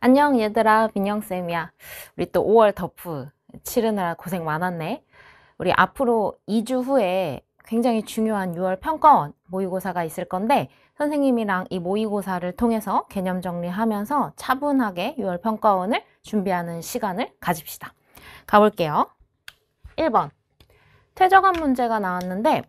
안녕 얘들아, 민영쌤이야. 우리 또 5월 덮프 치르느라 고생 많았네. 우리 앞으로 2주 후에 굉장히 중요한 6월 평가원 모의고사가 있을 건데 선생님이랑 이 모의고사를 통해서 개념 정리하면서 차분하게 6월 평가원을 준비하는 시간을 가집시다. 가볼게요. 1번 퇴적한 문제가 나왔는데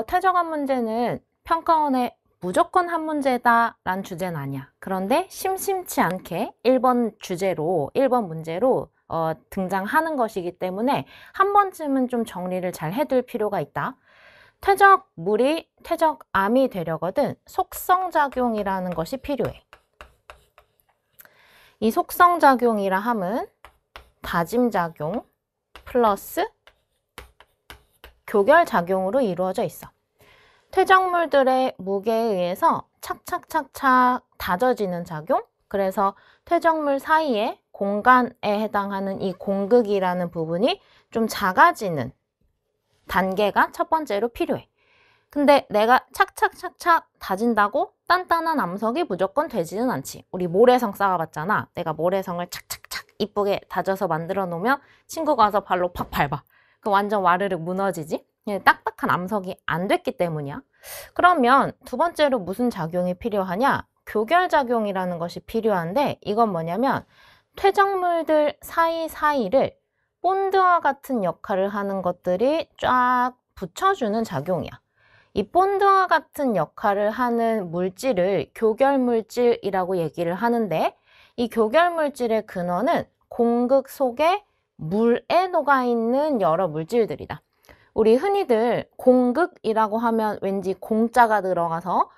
퇴적한 문제는 평가원에 무조건 한 문제다 라는 주제는 아니야. 그런데 심심치 않게 1번 주제로, 1번 문제로 등장하는 것이기 때문에 한 번쯤은 좀 정리를 잘 해둘 필요가 있다. 퇴적물이 퇴적암이 되려거든 속성작용이라는 것이 필요해. 이 속성작용이라 함은 다짐작용 플러스 교결작용으로 이루어져 있어. 퇴적물들의 무게에 의해서 착착착착 다져지는 작용, 그래서 퇴적물 사이에 공간에 해당하는 이 공극이라는 부분이 좀 작아지는 단계가 첫 번째로 필요해. 근데 내가 착착착착 다진다고 단단한 암석이 무조건 되지는 않지. 우리 모래성 쌓아봤잖아. 내가 모래성을 착착착 이쁘게 다져서 만들어 놓으면 친구가 와서 발로 팍 밟아. 그 완전 와르르 무너지지? 딱딱한 암석이 안 됐기 때문이야. 그러면 두 번째로 무슨 작용이 필요하냐? 교결작용이라는 것이 필요한데 이건 뭐냐면 퇴적물들 사이사이를 본드와 같은 역할을 하는 것들이 쫙 붙여주는 작용이야. 이 본드와 같은 역할을 하는 물질을 교결물질이라고 얘기를 하는데 이 교결물질의 근원은 공극 속에 물에 녹아있는 여러 물질들이다. 우리 흔히들 공극이라고 하면 왠지 공자가 들어가서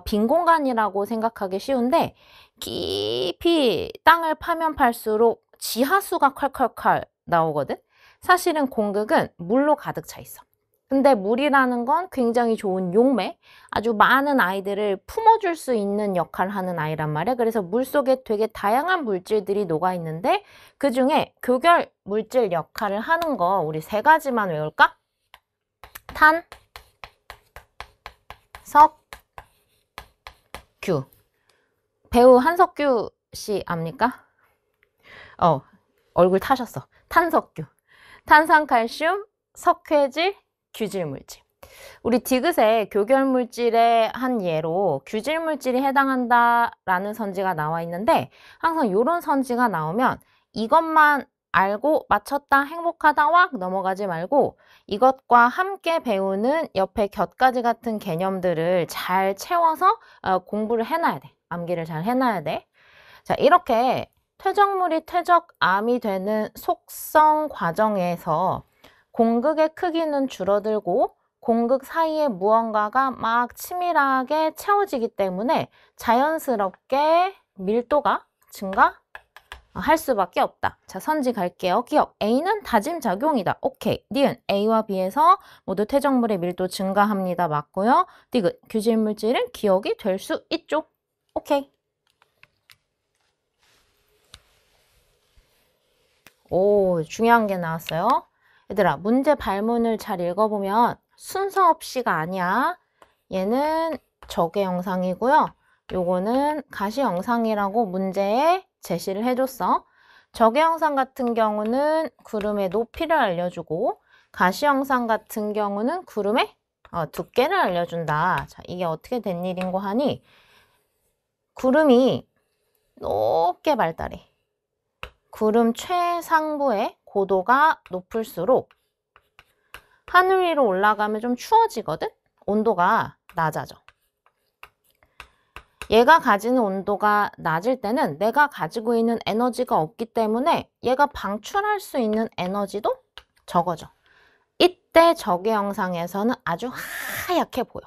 빈 공간이라고 생각하기 쉬운데 깊이 땅을 파면 팔수록 지하수가 콸콸콸 나오거든. 사실은 공극은 물로 가득 차 있어. 근데 물이라는 건 굉장히 좋은 용매, 아주 많은 아이들을 품어줄 수 있는 역할을 하는 아이란 말이야. 그래서 물속에 되게 다양한 물질들이 녹아있는데 그중에 교결 물질 역할을 하는 거 우리 세 가지만 외울까? 탄, 석, 규. 배우 한석규 씨 압니까? 얼굴 타셨어. 탄석규. 탄산칼슘, 석회질, 규질물질. 우리 디귿에 교결물질의 한 예로 규질물질이 해당한다라는 선지가 나와 있는데 항상 이런 선지가 나오면 이것만 알고 맞췄다 행복하다 확 넘어가지 말고 이것과 함께 배우는 옆에 곁가지 같은 개념들을 잘 채워서 공부를 해놔야 돼. 암기를 잘 해놔야 돼. 자, 이렇게 퇴적물이 퇴적암이 되는 속성 과정에서 공극의 크기는 줄어들고 공극 사이에 무언가가 막 치밀하게 채워지기 때문에 자연스럽게 밀도가 증가할 수밖에 없다. 자, 선지 갈게요. 기억. A는 다짐작용이다. 오케이. 니은 A와 B에서 모두 퇴적물의 밀도 증가합니다. 맞고요. 디귿. 규질물질은 기억이 될 수 있죠. 오케이. 오, 중요한 게 나왔어요. 얘들아, 문제 발문을 잘 읽어보면 순서 없이가 아니야. 얘는 적의 영상이고요. 요거는 가시 영상이라고 문제에 제시를 해줬어. 적의 영상 같은 경우는 구름의 높이를 알려주고 가시 영상 같은 경우는 구름의 두께를 알려준다. 자, 이게 어떻게 된 일인고 하니 구름이 높게 발달해. 구름 최상부의 고도가 높을수록 하늘 위로 올라가면 좀 추워지거든? 온도가 낮아져. 얘가 가지는 온도가 낮을 때는 내가 가지고 있는 에너지가 없기 때문에 얘가 방출할 수 있는 에너지도 적어져. 이때 적의 영상에서는 아주 하얗게 보여.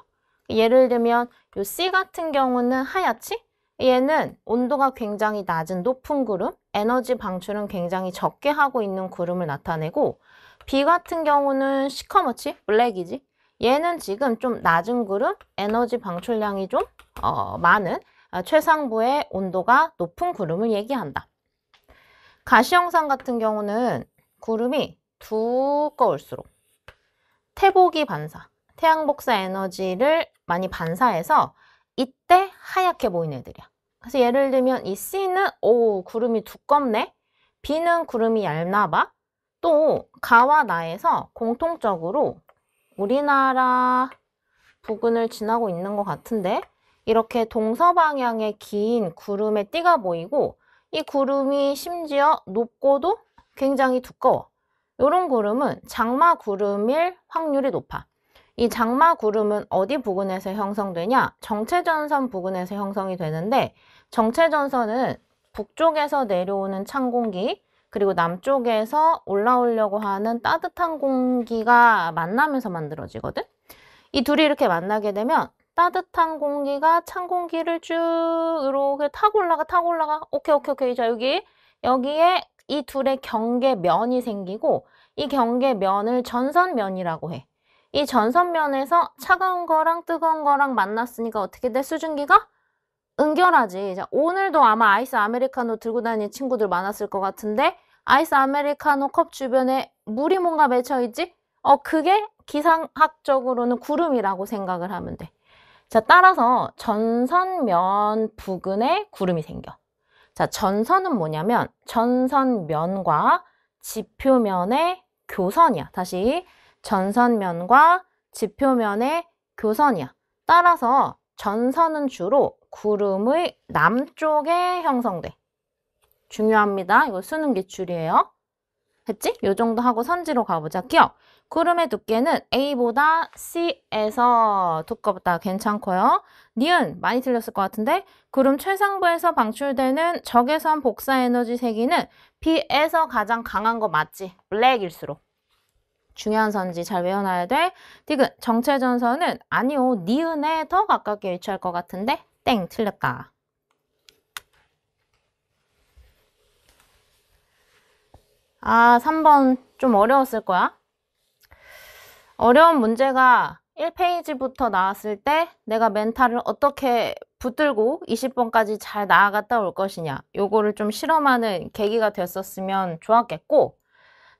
예를 들면 요 C 같은 경우는 하얗지? 얘는 온도가 굉장히 낮은 높은 구름, 에너지 방출은 굉장히 적게 하고 있는 구름을 나타내고 B 같은 경우는 시커멓지? 블랙이지? 얘는 지금 좀 낮은 구름, 에너지 방출량이 좀 많은 최상부의 온도가 높은 구름을 얘기한다. 가시 영상 같은 경우는 구름이 두꺼울수록 태복이 반사, 태양 복사 에너지를 많이 반사해서 이때 하얗게 보이는 애들이야. 그래서 예를 들면 이 C는 오 구름이 두껍네. B는 구름이 얇나 봐. 또 가와 나에서 공통적으로 우리나라 부근을 지나고 있는 것 같은데 이렇게 동서방향의 긴 구름의 띠가 보이고 이 구름이 심지어 높고도 굉장히 두꺼워. 이런 구름은 장마 구름일 확률이 높아. 이 장마 구름은 어디 부근에서 형성되냐? 정체전선 부근에서 형성이 되는데 정체전선은 북쪽에서 내려오는 찬 공기 그리고 남쪽에서 올라오려고 하는 따뜻한 공기가 만나면서 만들어지거든? 이 둘이 이렇게 만나게 되면 따뜻한 공기가 찬 공기를 쭉 이렇게 타고 올라가. 오케이. 자, 여기에 이 둘의 경계면이 생기고 이 경계면을 전선면이라고 해. 이 전선면에서 차가운 거랑 뜨거운 거랑 만났으니까 어떻게 돼? 수증기가 응결하지. 자, 오늘도 아마 아이스 아메리카노 들고 다니는 친구들 많았을 것 같은데 아이스 아메리카노 컵 주변에 물이 뭔가 맺혀있지? 그게 기상학적으로는 구름이라고 생각을 하면 돼. 자, 따라서 전선면 부근에 구름이 생겨. 자, 전선은 뭐냐면 전선면과 지표면의 교선이야. 다시 전선면과 지표면의 교선이야. 따라서 전선은 주로 구름의 남쪽에 형성돼. 중요합니다. 이거 수능 기출이에요. 했지? 요 정도 하고 선지로 가보자. 기억! 구름의 두께는 A보다 C에서 두껍다. 괜찮고요. 니은 많이 틀렸을 것 같은데 구름 최상부에서 방출되는 적외선 복사 에너지 세기는 B에서 가장 강한 거 맞지? 블랙일수록. 중요한 선지 잘 외워놔야 돼. 디귿 정체전선은 아니요. 니은에 더 가깝게 위치할 것 같은데 땡 틀렸다. 아, 3번 좀 어려웠을 거야. 어려운 문제가 1페이지부터 나왔을 때 내가 멘탈을 어떻게 붙들고 20번까지 잘 나아갔다 올 것이냐. 요거를 좀 실험하는 계기가 됐었으면 좋았겠고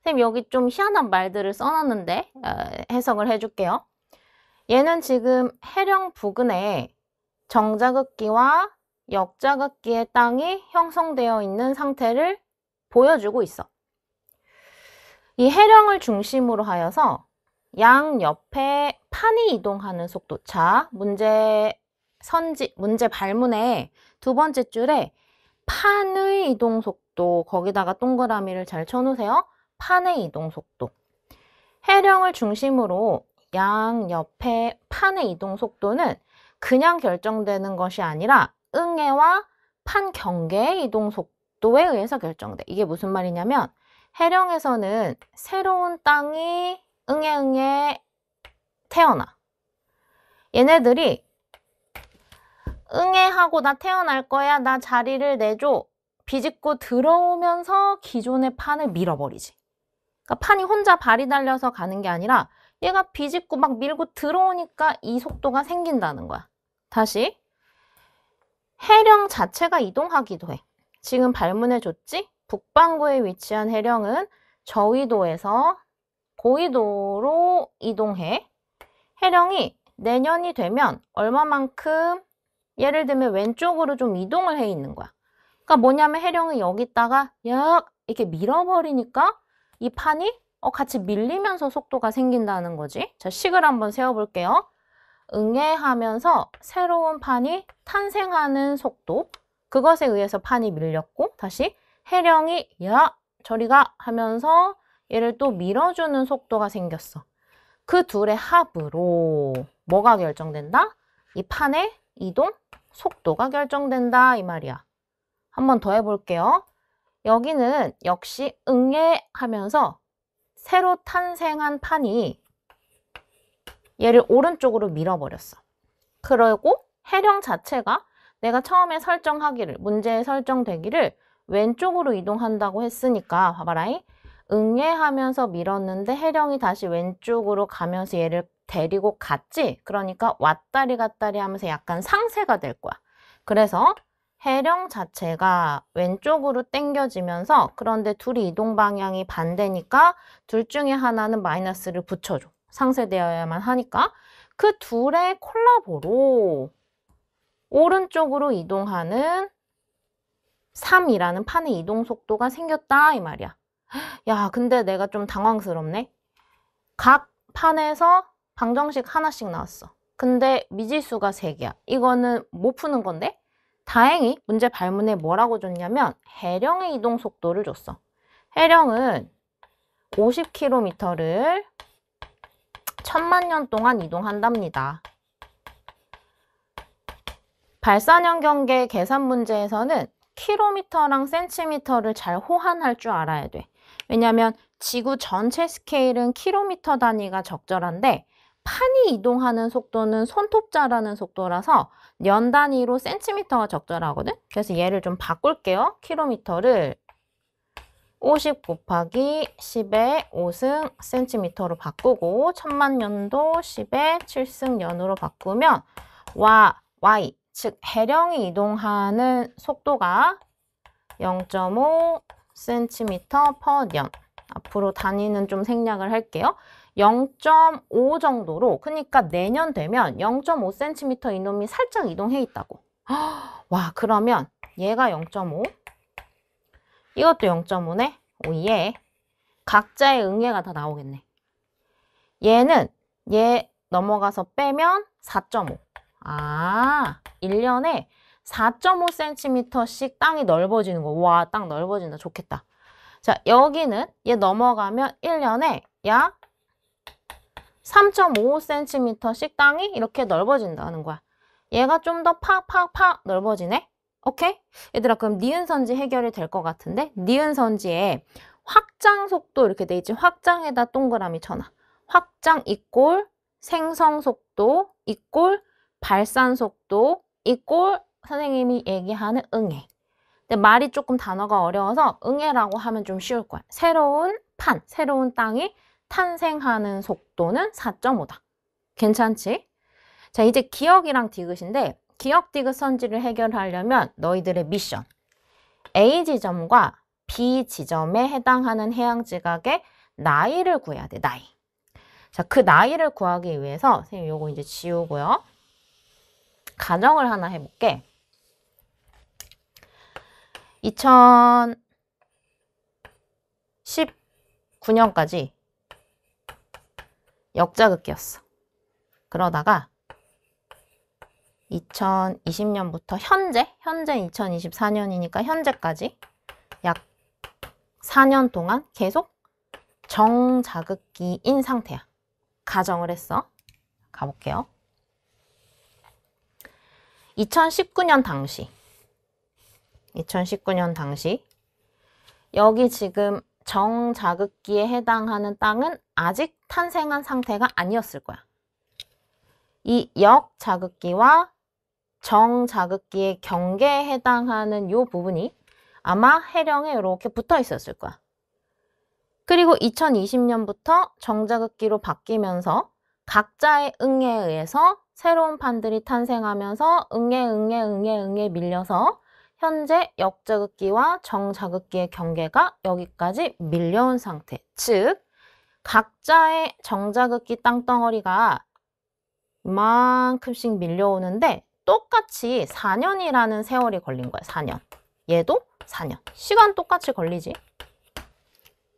선생님 여기 좀 희한한 말들을 써놨는데 해석을 해줄게요. 얘는 지금 해령 부근에 정자극기와 역자극기의 땅이 형성되어 있는 상태를 보여주고 있어. 이 해령을 중심으로 하여서 양옆에 판이 이동하는 속도. 자, 문제 발문의 두 번째 줄에 판의 이동 속도, 거기다가 동그라미를 잘 쳐놓으세요. 판의 이동 속도. 해령을 중심으로 양옆에 판의 이동 속도는 그냥 결정되는 것이 아니라 응애와 판 경계의 이동 속도에 의해서 결정돼. 이게 무슨 말이냐면 해령에서는 새로운 땅이 응애 태어나. 얘네들이 응애하고 나 태어날 거야. 나 자리를 내줘. 비집고 들어오면서 기존의 판을 밀어버리지. 그러니까 판이 혼자 발이 달려서 가는 게 아니라 얘가 비집고 막 밀고 들어오니까 이 속도가 생긴다는 거야. 다시. 해령 자체가 이동하기도 해. 지금 발문해줬지? 북반구에 위치한 해령은 저위도에서 고위도로 이동해. 해령이 내년이 되면 얼마만큼 예를 들면 왼쪽으로 좀 이동을 해 있는 거야. 그러니까 뭐냐면 해령이 여기다가 이렇게 밀어버리니까 이 판이 같이 밀리면서 속도가 생긴다는 거지. 자, 식을 한번 세워볼게요. 응애하면서 새로운 판이 탄생하는 속도. 그것에 의해서 판이 밀렸고 다시 해령이 저리가 하면서 얘를 또 밀어주는 속도가 생겼어. 그 둘의 합으로 뭐가 결정된다? 이 판의 이동 속도가 결정된다 이 말이야. 한 번 더 해볼게요. 여기는 역시 응애하면서 새로 탄생한 판이 얘를 오른쪽으로 밀어버렸어. 그리고 해령 자체가 내가 처음에 문제에 설정되기를 왼쪽으로 이동한다고 했으니까 봐봐라. 응애하면서 밀었는데 해령이 다시 왼쪽으로 가면서 얘를 데리고 갔지? 그러니까 왔다리 갔다리 하면서 약간 상쇄가 될 거야. 그래서 해령 자체가 왼쪽으로 당겨지면서 그런데 둘이 이동 방향이 반대니까 둘 중에 하나는 마이너스를 붙여줘. 상쇄되어야만 하니까. 그 둘의 콜라보로 오른쪽으로 이동하는 3이라는 판의 이동 속도가 생겼다 이 말이야. 야, 근데 내가 좀 당황스럽네. 각 판에서 방정식 하나씩 나왔어. 근데 미지수가 3개야. 이거는 못 푸는 건데? 다행히 문제 발문에 뭐라고 줬냐면 해령의 이동 속도를 줬어. 해령은 50km를 1000만 년 동안 이동한답니다. 발사년 경계 계산 문제에서는 킬로미터랑 센티미터를 잘 호환할 줄 알아야 돼. 왜냐면 지구 전체 스케일은 킬로미터 단위가 적절한데 판이 이동하는 속도는 손톱자라는 속도라서 년 단위로 센티미터가 적절하거든. 그래서 얘를 좀 바꿀게요. 킬로미터를 50 곱하기 10의 5승 센티미터로 바꾸고 1000만 년도 10의 7승 년으로 바꾸면 y, 즉 해령이 이동하는 속도가 0.5 cm per 년. 앞으로 단위는 좀 생략을 할게요. 0.5 정도로, 그러니까 내년 되면 0.5 cm 이놈이 살짝 이동해 있다고. 와, 그러면 얘가 0.5, 이것도 0.5네. 오예. 각자의 응애가 다 나오겠네. 얘는 얘 넘어가서 빼면 4.5. 아, 1년에 4.5cm씩 땅이 넓어지는 거. 와, 땅 넓어진다. 좋겠다. 자, 여기는 얘 넘어가면 1년에 약 3.5cm씩 땅이 이렇게 넓어진다는 거야. 얘가 좀 더 팍팍팍 넓어지네. 오케이? 얘들아, 그럼 니은선지 해결이 될 것 같은데? 니은선지에 확장 속도 이렇게 돼 있지. 확장에다 동그라미 쳐놔. 확장 이꼴 생성 속도 이꼴 발산 속도 이꼴 선생님이 얘기하는 응애. 근데 말이 조금 단어가 어려워서 응애라고 하면 좀 쉬울 거야. 새로운 판, 새로운 땅이 탄생하는 속도는 4.5다. 괜찮지? 자, 이제 기억이랑 디귿인데 기억 디귿 선지를 해결하려면 너희들의 미션. A 지점과 B 지점에 해당하는 해양 지각의 나이를 구해야 돼, 나이. 자, 그 나이를 구하기 위해서 선생님 요거 이제 지우고요. 가정을 하나 해볼게. 2019년까지 역자극기였어. 그러다가 2020년부터 현재 2024년이니까 현재까지 약 4년 동안 계속 정자극기인 상태야. 가정을 했어. 가볼게요. 2019년 당시 여기 지금 정자극기에 해당하는 땅은 아직 탄생한 상태가 아니었을 거야. 이 역자극기와 정자극기의 경계에 해당하는 이 부분이 아마 해령에 이렇게 붙어 있었을 거야. 그리고 2020년부터 정자극기로 바뀌면서 각자의 응애에 의해서 새로운 판들이 탄생하면서 응애 밀려서 현재 역자극기와 정자극기의 경계가 여기까지 밀려온 상태. 즉, 각자의 정자극기 땅덩어리가 이만큼씩 밀려오는데 똑같이 4년이라는 세월이 걸린 거야. 4년. 얘도 4년. 시간 똑같이 걸리지.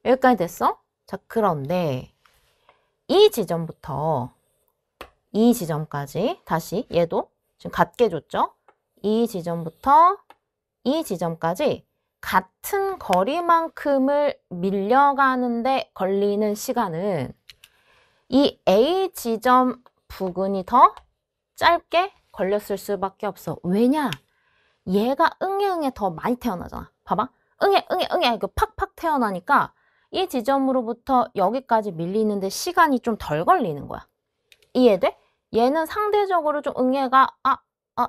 여기까지 됐어? 자, 그런데 이 지점부터 이 지점까지 다시 얘도 지금 같게 줬죠? 이 지점부터 이 지점까지 같은 거리만큼을 밀려가는데 걸리는 시간은 이 A 지점 부근이 더 짧게 걸렸을 수밖에 없어. 왜냐? 얘가 응애 더 많이 태어나잖아. 봐봐. 응애 이거 팍팍 태어나니까 이 지점으로부터 여기까지 밀리는데 시간이 좀 덜 걸리는 거야. 이해돼? 얘는 상대적으로 좀 응애가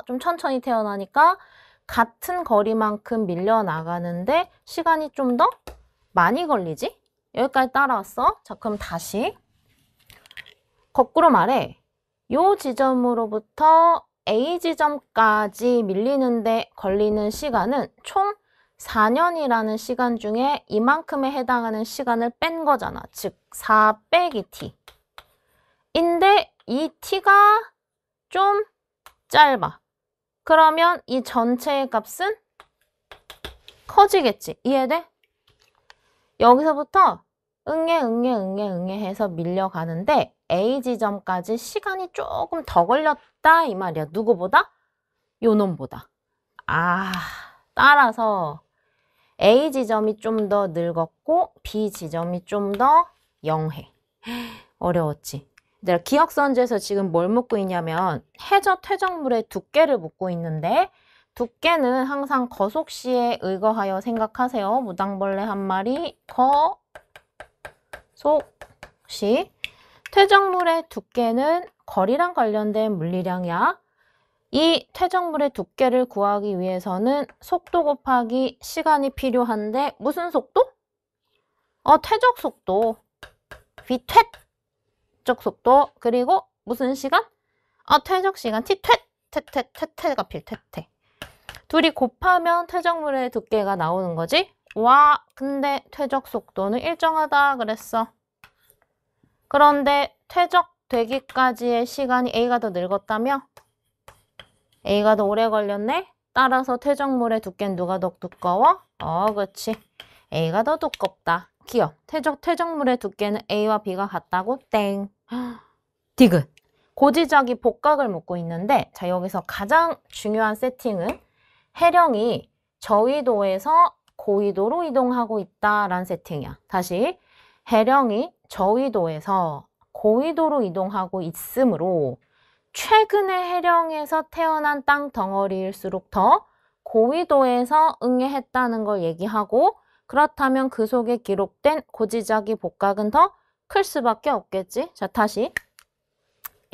좀 천천히 태어나니까 같은 거리만큼 밀려나가는데 시간이 좀 더 많이 걸리지? 여기까지 따라왔어. 자, 그럼 다시 거꾸로 말해. 요 지점으로부터 A 지점까지 밀리는데 걸리는 시간은 총 4년이라는 시간 중에 이만큼에 해당하는 시간을 뺀 거잖아. 즉, 4 빼기 t. 인데 이 t가 좀 짧아. 그러면 이 전체의 값은 커지겠지. 이해돼? 여기서부터 응애 해서 밀려가는데 A 지점까지 시간이 조금 더 걸렸다 이 말이야. 누구보다? 요놈보다. 따라서 A 지점이 좀 더 늙었고 B 지점이 좀 더 영해. 어려웠지. 내가 기억선지에서 지금 뭘 묻고 있냐면 해저 퇴적물의 두께를 묻고 있는데 두께는 항상 거속시에 의거하여 생각하세요. 무당벌레 한 마리 거속시. 퇴적물의 두께는 거리랑 관련된 물리량이야. 이 퇴적물의 두께를 구하기 위해서는 속도 곱하기 시간이 필요한데 무슨 속도? 퇴적 속도. 비퇴적 속도. 그리고 무슨 시간? 퇴적 시간. 퇴퇴가 필 퇴퇴. 둘이 곱하면 퇴적물의 두께가 나오는 거지? 와, 근데 퇴적 속도는 일정하다 그랬어. 그런데 퇴적되기까지의 시간이 A가 더 늙었다며? A가 더 오래 걸렸네? 따라서 퇴적물의 두께는 누가 더 두꺼워? 그렇지. A가 더 두껍다. 기억. 퇴적물의 두께는 A와 B가 같다고? 땡. 디귿. 고지적이 복각을 묻고 있는데 자 여기서 가장 중요한 세팅은 해령이 저위도에서 고위도로 이동하고 있다라는 세팅이야. 다시. 해령이 저위도에서 고위도로 이동하고 있으므로 최근의 해령에서 태어난 땅 덩어리일수록 더 고위도에서 응애했다는 걸 얘기하고 그렇다면 그 속에 기록된 고지적이 복각은 더 클 수밖에 없겠지. 자, 다시.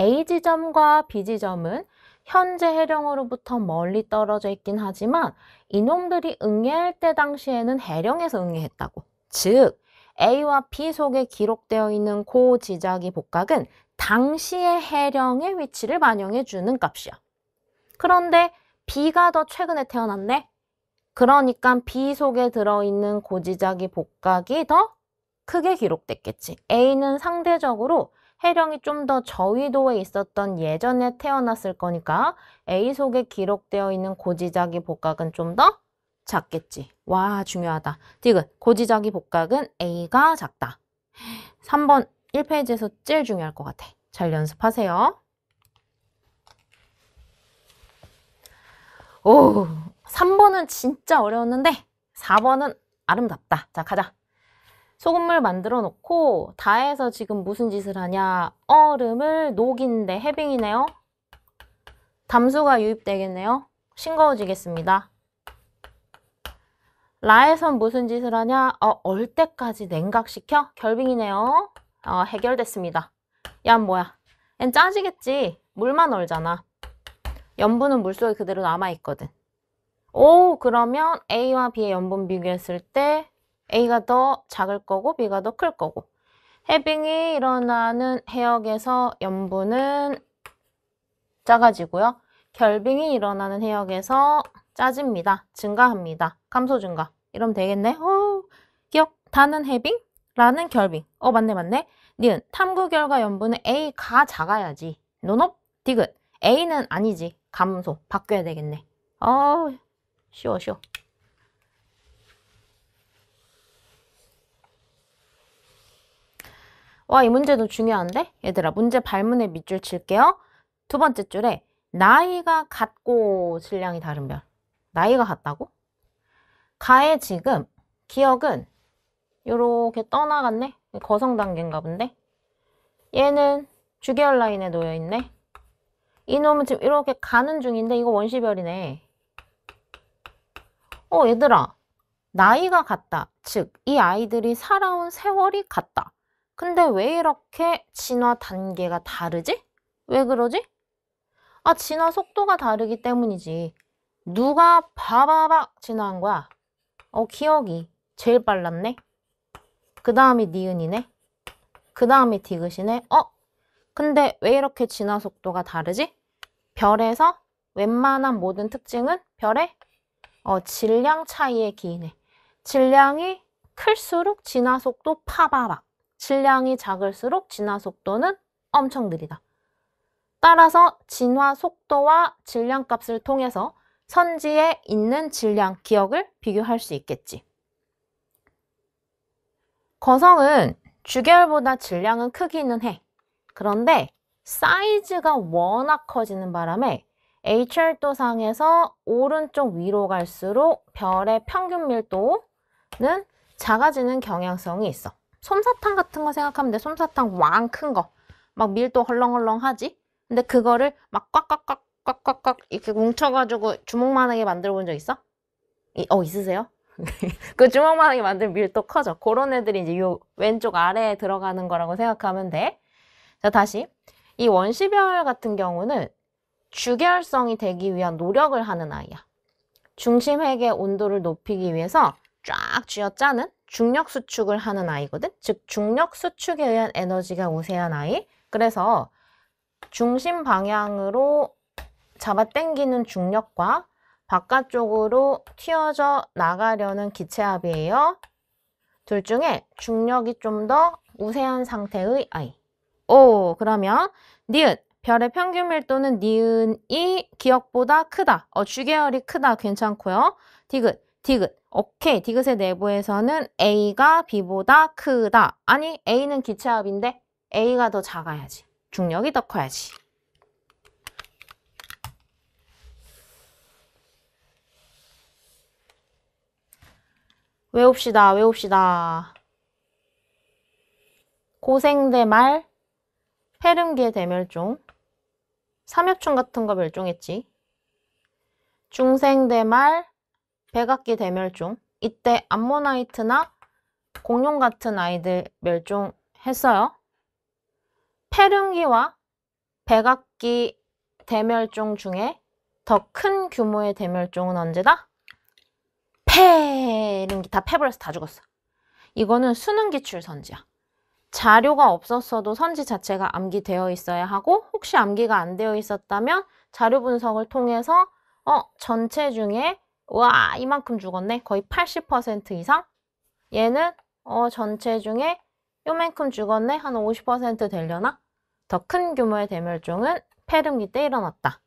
A 지점과 B 지점은 현재 해령으로부터 멀리 떨어져 있긴 하지만 이놈들이 응애할 때 당시에는 해령에서 응애했다고. 즉, A와 B 속에 기록되어 있는 고지적이 복각은 당시의 해령의 위치를 반영해 주는 값이야. 그런데 B가 더 최근에 태어났네? 그러니까 B 속에 들어있는 고지적이 복각이 더 크게 기록됐겠지. A는 상대적으로 해령이 좀 더 저위도에 있었던 예전에 태어났을 거니까 A 속에 기록되어 있는 고지적이 복각은 좀 더 작겠지. 와, 중요하다. 디귿. 고지적이 복각은 A가 작다. 3번 1페이지에서 제일 중요할 것 같아. 잘 연습하세요. 오, 3번은 진짜 어려웠는데 4번은 아름답다. 자, 가자. 소금물 만들어 놓고 다 해서 지금 무슨 짓을 하냐. 얼음을 녹이는데 해빙이네요. 담수가 유입되겠네요. 싱거워지겠습니다. 라에선 무슨 짓을 하냐? 얼 때까지 냉각시켜? 결빙이네요. 해결됐습니다. 야, 뭐야. 얜 짜지겠지. 물만 얼잖아. 염분은 물속에 그대로 남아있거든. 그러면 A와 B의 염분 비교했을 때 A가 더 작을 거고 B가 더 클 거고. 해빙이 일어나는 해역에서 염분은 작아지고요. 결빙이 일어나는 해역에서 짜집니다. 증가합니다. 감소 증가. 이러면 되겠네. 기억. 다는 해빙, 라는 결빙. 맞네. 니은 탐구 결과 염분은 A가 작아야지. 노노 디귿. A는 아니지. 감소. 바뀌어야 되겠네. 쉬워. 와, 이 문제도 중요한데? 얘들아, 문제 발문에 밑줄 칠게요. 두 번째 줄에 나이가 같고 질량이 다른 별. 나이가 같다고? 가의 지금 기억은 요렇게 떠나갔네? 거성 단계인가 본데? 얘는 주계열 라인에 놓여있네? 이놈은 지금 이렇게 가는 중인데 이거 원시별이네. 얘들아, 나이가 같다. 즉, 이 아이들이 살아온 세월이 같다. 근데 왜 이렇게 진화 단계가 다르지? 왜 그러지? 진화 속도가 다르기 때문이지. 누가 바바박 진화한 거야? 기억이 제일 빨랐네. 그 다음이 니은이네. 그 다음이 디귿이네. 근데 왜 이렇게 진화 속도가 다르지? 별에서 웬만한 모든 특징은 별의 질량 차이에 기인해. 질량이 클수록 진화 속도 파바박. 질량이 작을수록 진화 속도는 엄청 느리다. 따라서 진화 속도와 질량값을 통해서 선지에 있는 질량, 기억을 비교할 수 있겠지. 거성은 주계열보다 질량은 크기는 해. 그런데 사이즈가 워낙 커지는 바람에 H열도상에서 오른쪽 위로 갈수록 별의 평균 밀도는 작아지는 경향성이 있어. 솜사탕 같은 거 생각하면 돼. 솜사탕 왕 큰 거. 막 밀도 헐렁헐렁 하지? 근데 그거를 막 꽉꽉꽉 이렇게 뭉쳐가지고 주먹만하게 만들어 본 적 있어? 있으세요? 그 주먹만하게 만든 밀도 커져. 그런 애들이 이제 요 왼쪽 아래에 들어가는 거라고 생각하면 돼. 자, 다시. 이 원시별 같은 경우는 주계열성이 되기 위한 노력을 하는 아이야. 중심핵의 온도를 높이기 위해서 쫙 쥐어짜는 중력 수축을 하는 아이거든. 즉 중력 수축에 의한 에너지가 우세한 아이. 그래서 중심 방향으로 잡아당기는 중력과 바깥쪽으로 튀어져 나가려는 기체압이에요. 둘 중에 중력이 좀 더 우세한 상태의 아이. 그러면 니은, 별의 평균 밀도는 니은이 기억보다 크다. 주계열이 크다. 괜찮고요. 디귿, 오케이. 디귿의 내부에서는 A가 B보다 크다. 아니, A는 기체압인데 A가 더 작아야지. 중력이 더 커야지. 외웁시다. 고생대말, 페름계 대멸종, 삼엽충 같은 거 멸종했지. 중생대말, 백악기 대멸종. 이때 암모나이트나 공룡 같은 아이들 멸종했어요. 페름기와 백악기 대멸종 중에 더 큰 규모의 대멸종은 언제다? 페름기. 다 패버려서 다 죽었어. 이거는 수능기출 선지야. 자료가 없었어도 선지 자체가 암기되어 있어야 하고, 혹시 암기가 안 되어 있었다면 자료 분석을 통해서 전체 중에 와 이만큼 죽었네. 거의 80% 이상. 얘는 전체 중에 요만큼 죽었네. 한 50% 되려나? 더 큰 규모의 대멸종은 페름기 때 일어났다.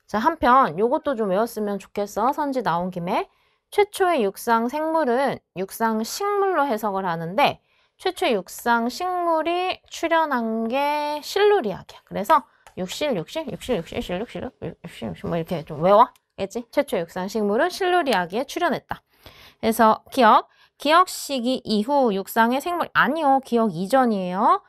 자, 한편 요것도 좀 외웠으면 좋겠어. 선지 나온 김에. 최초의 육상 생물은 육상 식물로 해석을 하는데, 최초의 육상 식물이 출현한 게 실루리학이야. 그래서 육실 뭐 이렇게 좀 외워. 알겠지? 최초의 육상 식물은 실루리학에 출현했다. 그래서 기억 시기 이후 육상의 생물 아니요. 기억 이전이에요.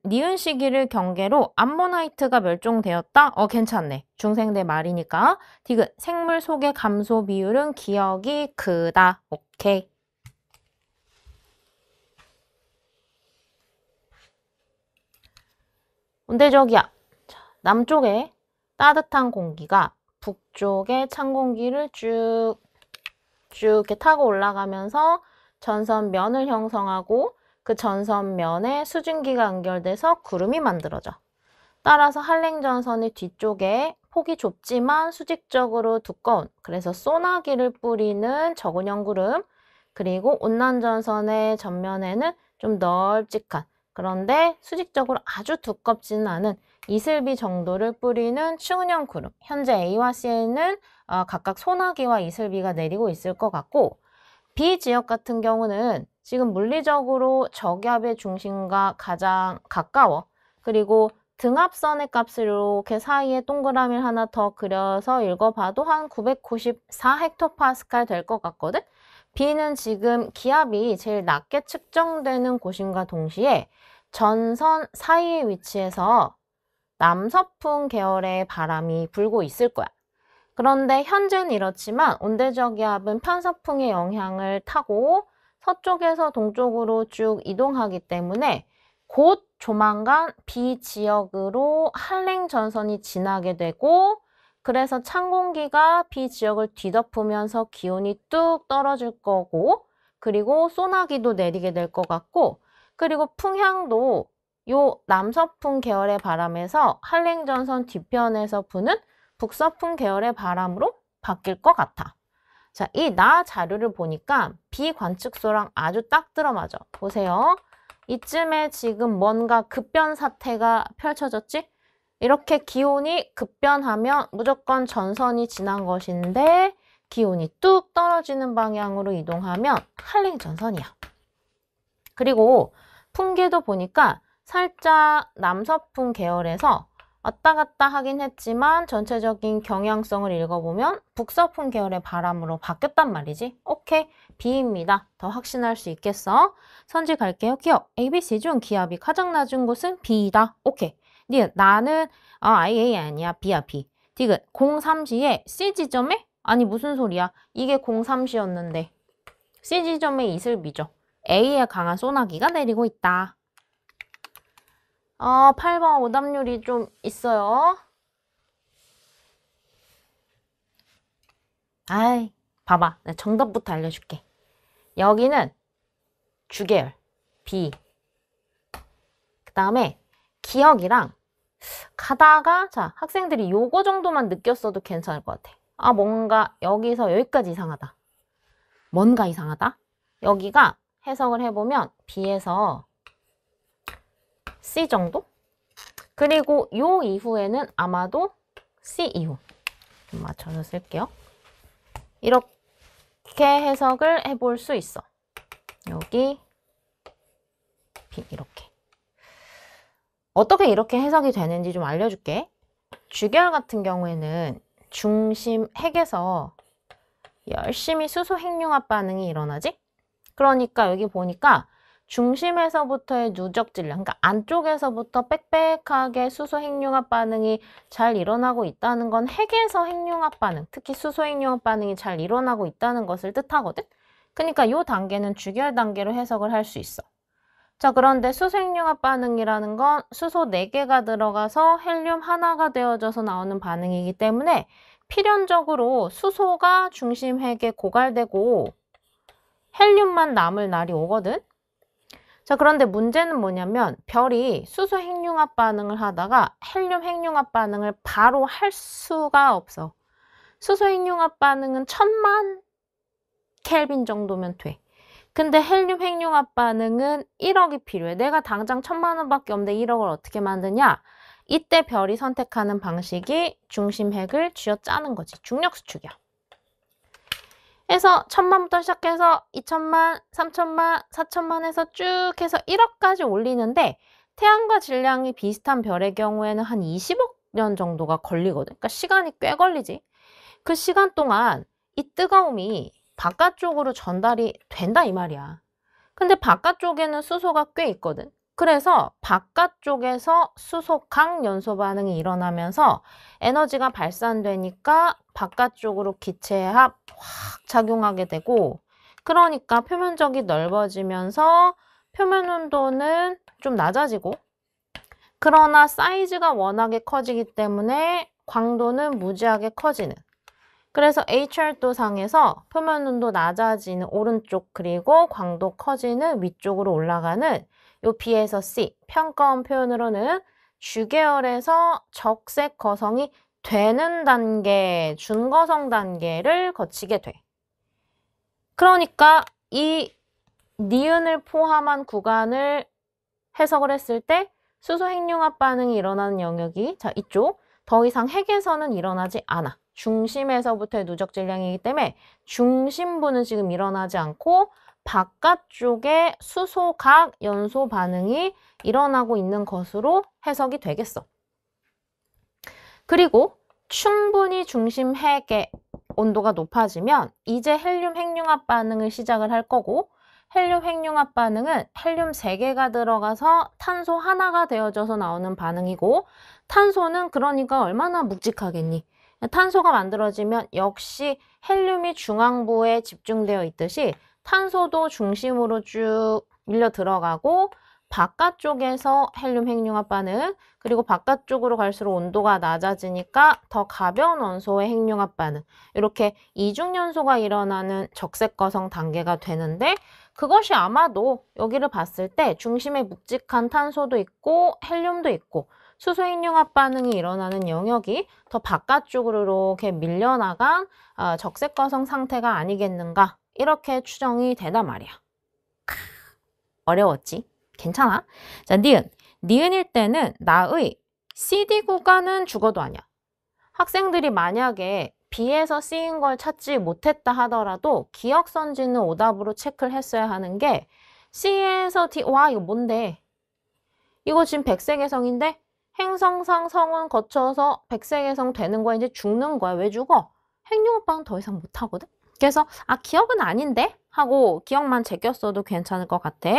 니은 시기를 경계로 암모나이트가 멸종되었다. 괜찮네. 중생대 말이니까. 디귿 생물 속의 감소 비율은 기억이 크다. 오케이. 온대적이야. 남쪽에 따뜻한 공기가 북쪽의 찬 공기를 쭉 이렇게 타고 올라가면서 전선면을 형성하고, 그 전선면에 수증기가 연결돼서 구름이 만들어져. 따라서 한랭전선의 뒤쪽에 폭이 좁지만 수직적으로 두꺼운, 그래서 소나기를 뿌리는 저근형 구름, 그리고 온난전선의 전면에는 좀 널찍한, 그런데 수직적으로 아주 두껍지는 않은 이슬비 정도를 뿌리는 충은형 구름. 현재 A와 C에는 각각 소나기와 이슬비가 내리고 있을 것 같고, B 지역 같은 경우는 지금 물리적으로 저기압의 중심과 가장 가까워. 그리고 등압선의 값을 이렇게 사이에 동그라미를 하나 더 그려서 읽어봐도 한 994 헥토파스칼 될 것 같거든? B는 지금 기압이 제일 낮게 측정되는 곳임과 동시에 전선 사이의 위치에서 남서풍 계열의 바람이 불고 있을 거야. 그런데 현재는 이렇지만 온대저기압은 편서풍의 영향을 타고 서쪽에서 동쪽으로 쭉 이동하기 때문에 곧 조만간 B 지역으로 한랭전선이 지나게 되고, 그래서 찬 공기가 B 지역을 뒤덮으면서 기온이 뚝 떨어질 거고, 그리고 소나기도 내리게 될 것 같고, 그리고 풍향도 요 남서풍 계열의 바람에서 한랭전선 뒤편에서 부는 북서풍 계열의 바람으로 바뀔 것 같아. 자, 이 나 자료를 보니까 B 관측소랑 아주 딱 들어맞아. 보세요. 이쯤에 지금 뭔가 급변 사태가 펼쳐졌지? 이렇게 기온이 급변하면 무조건 전선이 지난 것인데 기온이 뚝 떨어지는 방향으로 이동하면 할링 전선이야. 그리고 풍계도 보니까 살짝 남서풍 계열에서 왔다 갔다 하긴 했지만 전체적인 경향성을 읽어보면 북서풍 계열의 바람으로 바뀌었단 말이지. 오케이, B입니다. 더 확신할 수 있겠어? 선지 갈게요. 기억, ABC 중 기압이 가장 낮은 곳은 B이다. 오케이. 니은, 나는 IA 아니야. B야, B. 디귿, 03시에 C 지점에? 아니 무슨 소리야. 이게 03시였는데 C 지점에 이슬비죠. A에 강한 소나기가 내리고 있다. 8번 오답률이 좀 있어요. 아이, 봐봐. 내가 정답부터 알려줄게. 여기는 주계열, B. 그 다음에 기억이랑 가다가, 자, 학생들이 요거 정도만 느꼈어도 괜찮을 것 같아. 뭔가 여기서 여기까지 이상하다. 뭔가 이상하다? 여기가 해석을 해보면 B에서 C 정도? 그리고 요 이후에는 아마도 C 이후. 좀 맞춰서 쓸게요. 이렇게 해석을 해볼 수 있어. 여기 B 이렇게. 어떻게 이렇게 해석이 되는지 좀 알려줄게. 주계열 같은 경우에는 중심 핵에서 열심히 수소 핵융합 반응이 일어나지? 그러니까 여기 보니까 중심에서부터의 누적 질량, 그러니까 안쪽에서부터 빽빽하게 수소 핵융합 반응이 잘 일어나고 있다는 건 핵에서 핵융합 반응, 특히 수소 핵융합 반응이 잘 일어나고 있다는 것을 뜻하거든? 그러니까 이 단계는 주계열 단계로 해석을 할 수 있어. 자, 그런데 수소 핵융합 반응이라는 건 수소 4개가 들어가서 헬륨 하나가 되어져서 나오는 반응이기 때문에 필연적으로 수소가 중심 핵에 고갈되고 헬륨만 남을 날이 오거든? 자, 그런데 문제는 뭐냐면 별이 수소 핵융합 반응을 하다가 헬륨 핵융합 반응을 바로 할 수가 없어. 수소 핵융합 반응은 1000만 켈빈 정도면 돼. 근데 헬륨 핵융합 반응은 1억이 필요해. 내가 당장 1000만 원밖에 없는데 1억을 어떻게 만드냐? 이때 별이 선택하는 방식이 중심 핵을 쥐어짜는 거지. 중력수축이야. 해서 1000만부터 시작해서 2000만, 3000만, 4000만 해서 쭉 해서 1억까지 올리는데 태양과 질량이 비슷한 별의 경우에는 한 20억 년 정도가 걸리거든. 그러니까 시간이 꽤 걸리지. 그 시간 동안 이 뜨거움이 바깥쪽으로 전달이 된다 이 말이야. 근데 바깥쪽에는 수소가 꽤 있거든. 그래서 바깥쪽에서 수소 강연소 반응이 일어나면서 에너지가 발산되니까 바깥쪽으로 기체합 확 작용하게 되고, 그러니까 표면적이 넓어지면서 표면 온도는 좀 낮아지고, 그러나 사이즈가 워낙에 커지기 때문에 광도는 무지하게 커지는. 그래서 H열도상에서 표면 온도 낮아지는 오른쪽 그리고 광도 커지는 위쪽으로 올라가는 요 B에서 C, 평가원 표현으로는 주계열에서 적색 거성이 되는 단계, 준거성 단계를 거치게 돼. 그러니까 이 니은을 포함한 구간을 해석을 했을 때 수소 핵융합 반응이 일어나는 영역이, 자, 이쪽 더 이상 핵에서는 일어나지 않아. 중심에서부터의 누적 질량이기 때문에 중심부는 지금 일어나지 않고 바깥쪽에 수소각 연소 반응이 일어나고 있는 것으로 해석이 되겠어. 그리고 충분히 중심 핵의 온도가 높아지면 이제 헬륨 핵융합 반응을 시작을 할 거고, 헬륨 핵융합 반응은 헬륨 3개가 들어가서 탄소 하나가 되어져서 나오는 반응이고, 탄소는 그러니까 얼마나 묵직하겠니? 탄소가 만들어지면 역시 헬륨이 중앙부에 집중되어 있듯이 탄소도 중심으로 쭉 밀려 들어가고, 바깥쪽에서 헬륨 핵융합 반응, 그리고 바깥쪽으로 갈수록 온도가 낮아지니까 더 가벼운 원소의 핵융합 반응, 이렇게 이중연소가 일어나는 적색거성 단계가 되는데, 그것이 아마도 여기를 봤을 때 중심에 묵직한 탄소도 있고 헬륨도 있고 수소 핵융합 반응이 일어나는 영역이 더 바깥쪽으로 이렇게 밀려나간 적색거성 상태가 아니겠는가, 이렇게 추정이 되단 말이야. 어려웠지? 괜찮아? 자, 니은. 니은일 때는 나의 CD 구간은 죽어도 아니야. 학생들이 만약에 B에서 C인 걸 찾지 못했다 하더라도 기억선지는 오답으로 체크를 했어야 하는 게 C에서 D, 와 이거 뭔데? 이거 지금 백색해성인데 행성상 성운 거쳐서 백색해성 되는 거야. 이제 죽는 거야. 왜 죽어? 행룡오빠는 더 이상 못하거든? 그래서 아 기억은 아닌데? 하고 기억만 제꼈어도 괜찮을 것 같아.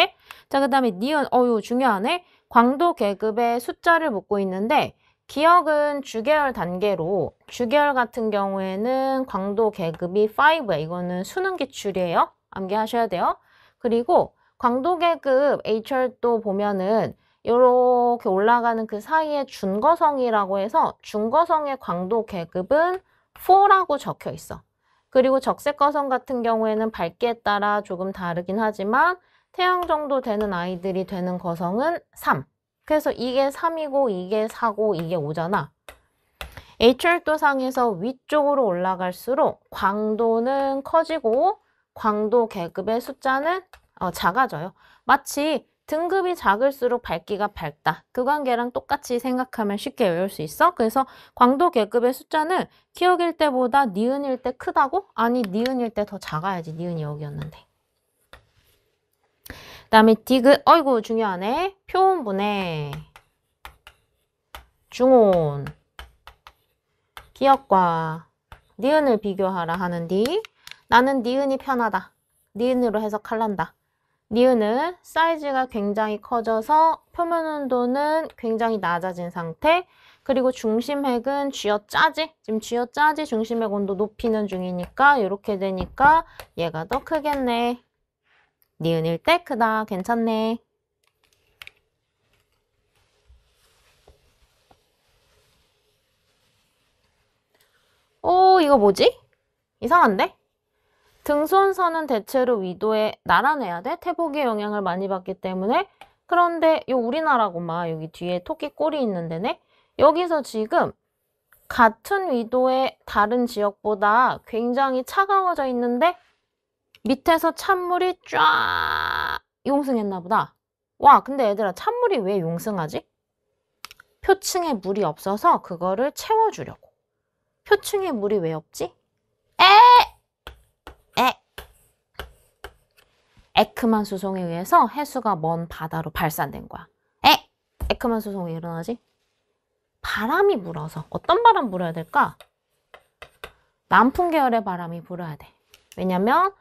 자, 그 다음에 니은, 이거 중요하네. 광도 계급의 숫자를 묻고 있는데 기억은 주계열 단계로 주계열 같은 경우에는 광도 계급이 5야. 이거는 수능 기출이에요. 암기하셔야 돼요. 그리고 광도 계급 H열도 보면은 이렇게 올라가는 그 사이에 준거성이라고 해서 준거성의 광도 계급은 4라고 적혀 있어. 그리고 적색거성 같은 경우에는 밝기에 따라 조금 다르긴 하지만 태양 정도 되는 아이들이 되는 거성은 3. 그래서 이게 3이고 이게 4고 이게 5잖아. H열도상에서 위쪽으로 올라갈수록 광도는 커지고 광도 계급의 숫자는 작아져요. 마치 등급이 작을수록 밝기가 밝다. 그 관계랑 똑같이 생각하면 쉽게 외울 수 있어. 그래서 광도 계급의 숫자는 기억일 때보다 니은일 때 크다고? 아니, 니은일 때 더 작아야지. 니은이 여기였는데. 그 다음에 디귿, 어이구 중요하네. 표온분해, 중온, 기억과 니은을 비교하라 하는디 나는 니은이 편하다. 니은으로 해석할란다. 니은은 사이즈가 굉장히 커져서 표면 온도는 굉장히 낮아진 상태. 그리고 중심핵은 쥐어짜지. 지금 쥐어짜지 중심핵 온도 높이는 중이니까 이렇게 되니까 얘가 더 크겠네. 니은일 때 크다. 괜찮네. 오, 이거 뭐지? 이상한데? 등손선은 대체로 위도에 날아내야 돼? 태복의 영향을 많이 받기 때문에. 그런데 요 우리나라구만. 여기 뒤에 토끼 꼬리 있는 데네. 여기서 지금 같은 위도의 다른 지역보다 굉장히 차가워져 있는데 밑에서 찬물이 쫙 용승했나 보다. 와, 근데 얘들아 찬물이 왜 용승하지? 표층에 물이 없어서 그거를 채워주려고. 표층에 물이 왜 없지? 에크만 수송에 의해서 해수가 먼 바다로 발산된 거야. 에크만 수송이 일어나지? 바람이 불어서. 어떤 바람 불어야 될까? 남풍 계열의 바람이 불어야 돼. 왜냐면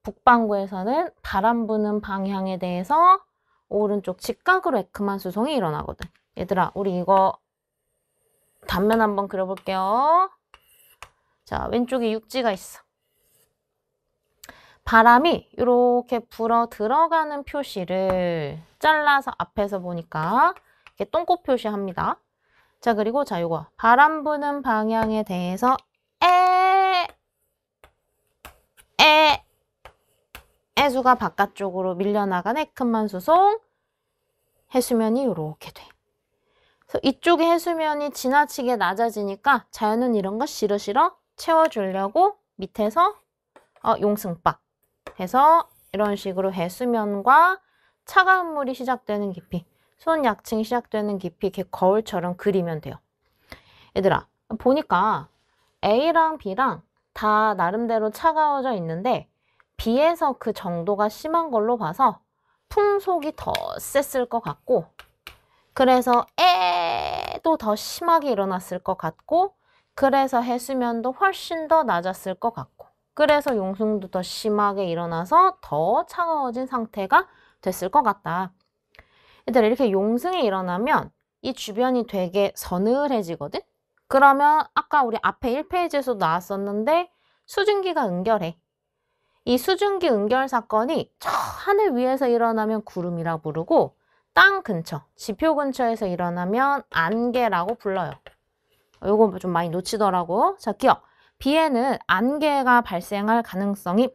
북반구에서는 바람 부는 방향에 대해서 오른쪽 직각으로 에크만 수송이 일어나거든. 얘들아, 우리 이거 단면 한번 그려볼게요. 자, 왼쪽에 육지가 있어. 바람이 이렇게 불어 들어가는 표시를 잘라서 앞에서 보니까 이렇게 똥꼬 표시합니다. 자, 그리고 자, 요거 바람 부는 방향에 대해서 해수가 바깥쪽으로 밀려나간 에크만 수송 해수면이 이렇게 돼. 그래서 이쪽에 해수면이 지나치게 낮아지니까 자연은 이런 거 싫어 채워주려고 밑에서 용승박 해서 이런 식으로 해수면과 차가운 물이 시작되는 깊이, 손 약층이 시작되는 깊이 이렇게 거울처럼 그리면 돼요. 얘들아, 보니까 A랑 B랑 다 나름대로 차가워져 있는데 B에서 그 정도가 심한 걸로 봐서 풍속이 더 셌을 것 같고, 그래서 에도 더 심하게 일어났을 것 같고, 그래서 해수면도 훨씬 더 낮았을 것 같고, 그래서 용승도 더 심하게 일어나서 더 차가워진 상태가 됐을 것 같다. 얘들아, 이렇게 용승이 일어나면 이 주변이 되게 서늘해지거든? 그러면 아까 우리 앞에 1페이지에서 나왔었는데 수증기가 응결해. 이 수증기 응결 사건이 저 하늘 위에서 일어나면 구름이라 부르고 땅 근처, 지표 근처에서 일어나면 안개라고 불러요. 요거 좀 많이 놓치더라고. 자, 기억. B에는 안개가 발생할 가능성이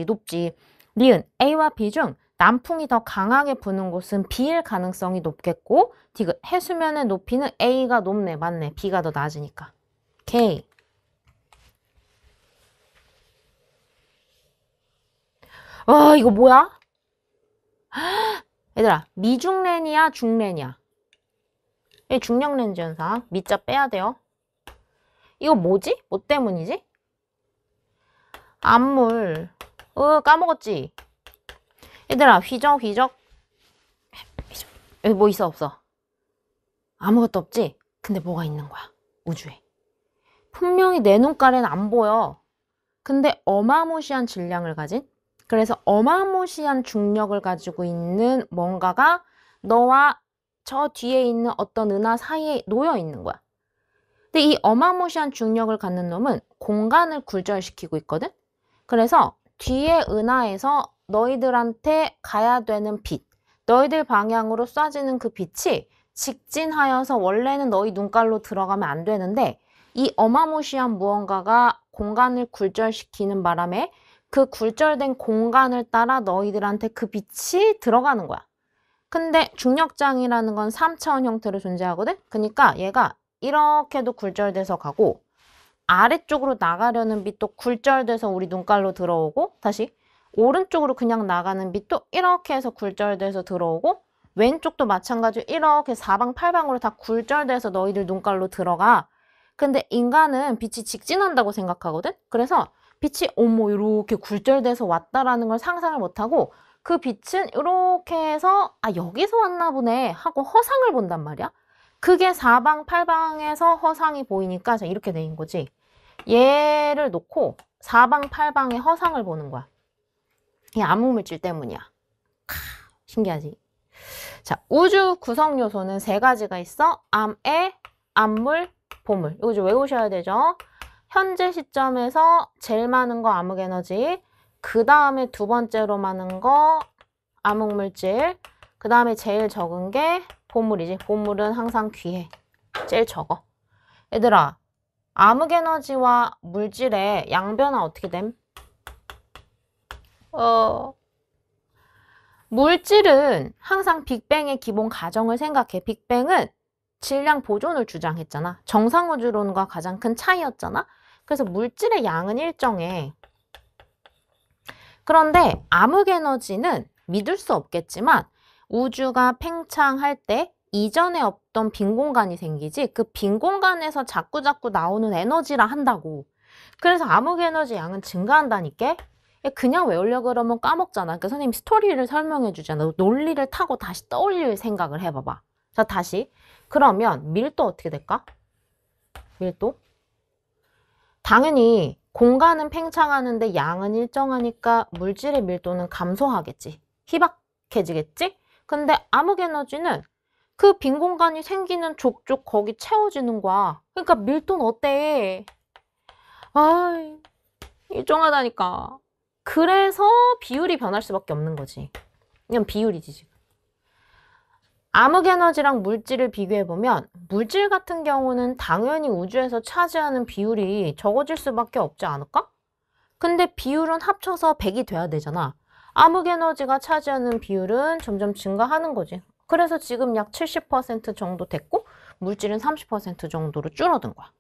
높지. 니은 A와 B 중 남풍이 더 강하게 부는 곳은 B일 가능성이 높겠고, 디귿 해수면의 높이는 A가 높네. 맞네. B가 더 낮으니까. 오케이. 와, 이거 뭐야? 얘들아, 미중랜이야, 중랜이야? 이 중력 렌즈 현상. 미자 빼야 돼요. 이거 뭐지? 뭐 때문이지? 암물. 까먹었지? 얘들아, 휘적. 여기 뭐 있어, 없어? 아무것도 없지? 근데 뭐가 있는 거야, 우주에. 분명히 내 눈깔엔 안 보여. 근데 어마무시한 질량을 가진, 그래서 어마무시한 중력을 가지고 있는 뭔가가 너와 저 뒤에 있는 어떤 은하 사이에 놓여 있는 거야. 근데 이 어마무시한 중력을 갖는 놈은 공간을 굴절시키고 있거든? 그래서 뒤에 은하에서 너희들한테 가야 되는 빛, 너희들 방향으로 쏴지는 그 빛이 직진하여서 원래는 너희 눈깔로 들어가면 안 되는데 이 어마무시한 무언가가 공간을 굴절시키는 바람에 그 굴절된 공간을 따라 너희들한테 그 빛이 들어가는 거야. 근데 중력장이라는 건 3차원 형태로 존재하거든? 그러니까 얘가 이렇게도 굴절돼서 가고 아래쪽으로 나가려는 빛도 굴절돼서 우리 눈깔로 들어오고 다시 오른쪽으로 그냥 나가는 빛도 이렇게 해서 굴절돼서 들어오고 왼쪽도 마찬가지로 이렇게 사방팔방으로 다 굴절돼서 너희들 눈깔로 들어가. 근데 인간은 빛이 직진한다고 생각하거든? 그래서 빛이 어머 이렇게 굴절돼서 왔다라는 걸 상상을 못하고 그 빛은 이렇게 해서 아 여기서 왔나 보네 하고 허상을 본단 말이야. 그게 사방팔방에서 허상이 보이니까 이렇게 된 거지. 얘를 놓고 사방팔방의 허상을 보는 거야. 이 암흑물질 때문이야. 신기하지? 자, 우주 구성 요소는 3가지가 있어. 암애, 암물, 보물. 이거 좀 외우셔야 되죠. 현재 시점에서 제일 많은 거 암흑에너지, 그 다음에 2번째로 많은 거 암흑물질, 그 다음에 제일 적은 게 보물이지. 보물은 항상 귀해. 제일 적어. 얘들아, 암흑에너지와 물질의 양변화 어떻게 됨? 물질은 항상 빅뱅의 기본 가정을 생각해. 빅뱅은 질량 보존을 주장했잖아. 정상우주론과 가장 큰 차이였잖아. 그래서 물질의 양은 일정해. 그런데 암흑에너지는 믿을 수 없겠지만 우주가 팽창할 때 이전에 없던 빈 공간이 생기지 그 빈 공간에서 자꾸자꾸 나오는 에너지라 한다고. 그래서 암흑에너지 양은 증가한다니까? 그냥 외우려고 그러면 까먹잖아. 그러니까 선생님이 스토리를 설명해 주잖아. 논리를 타고 다시 떠올릴 생각을 해봐봐. 자, 다시. 그러면 밀도 어떻게 될까? 밀도? 당연히 공간은 팽창하는데 양은 일정하니까 물질의 밀도는 감소하겠지. 희박해지겠지? 근데 암흑에너지는 그 빈 공간이 생기는 족족 거기 채워지는 거야. 그러니까 밀도는 어때? 아이, 일정하다니까. 그래서 비율이 변할 수밖에 없는 거지. 이건 비율이지 지금. 암흑에너지랑 물질을 비교해보면 물질 같은 경우는 당연히 우주에서 차지하는 비율이 적어질 수밖에 없지 않을까? 근데 비율은 합쳐서 100이 돼야 되잖아. 암흑에너지가 차지하는 비율은 점점 증가하는 거지. 그래서 지금 약 70% 정도 됐고 물질은 30% 정도로 줄어든 거야.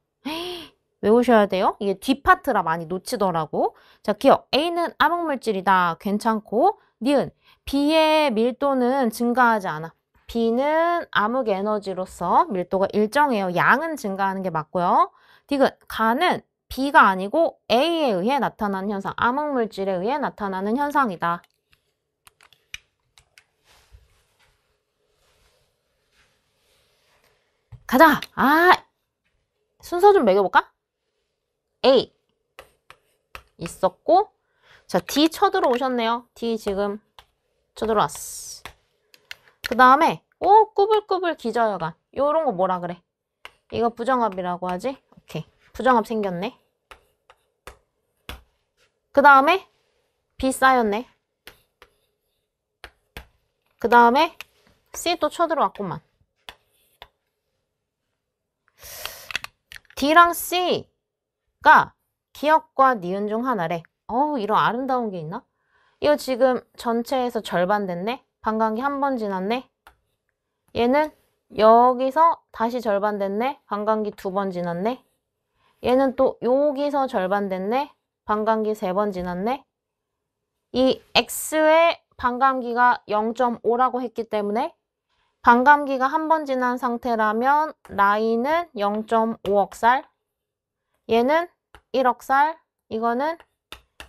외우셔야 돼요. 이게 뒷파트라 많이 놓치더라고. 자, 기억. A는 암흑물질이다. 괜찮고 니은 B의 밀도는 증가하지 않아. B는 암흑에너지로서 밀도가 일정해요. 양은 증가하는 게 맞고요. 디귿. 가는 B가 아니고 A에 의해 나타나는 현상. 암흑물질에 의해 나타나는 현상이다. 가자. 순서 좀 매겨볼까? A 있었고 자 D 쳐들어오셨네요. D 지금 쳐들어왔어. 그 다음에 꾸불꾸불 기저여간 요런 거 뭐라 그래? 이거 부정합이라고 하지? 오케이. 부정합 생겼네. 그 다음에 B 쌓였네. 그 다음에 C 또 쳐들어왔구만. D랑 C가 기억과 니은 중 하나래. 이런 아름다운 게 있나? 이거 지금 전체에서 절반 됐네? 반감기 한 번 지났네? 얘는 여기서 다시 절반 됐네? 반감기 2번 지났네? 얘는 또 여기서 절반 됐네? 반감기 3번 지났네? 이 X의 반감기가 0.5라고 했기 때문에 반감기가 한 번 지난 상태라면 라인은 0.5억 살, 얘는 1억 살, 이거는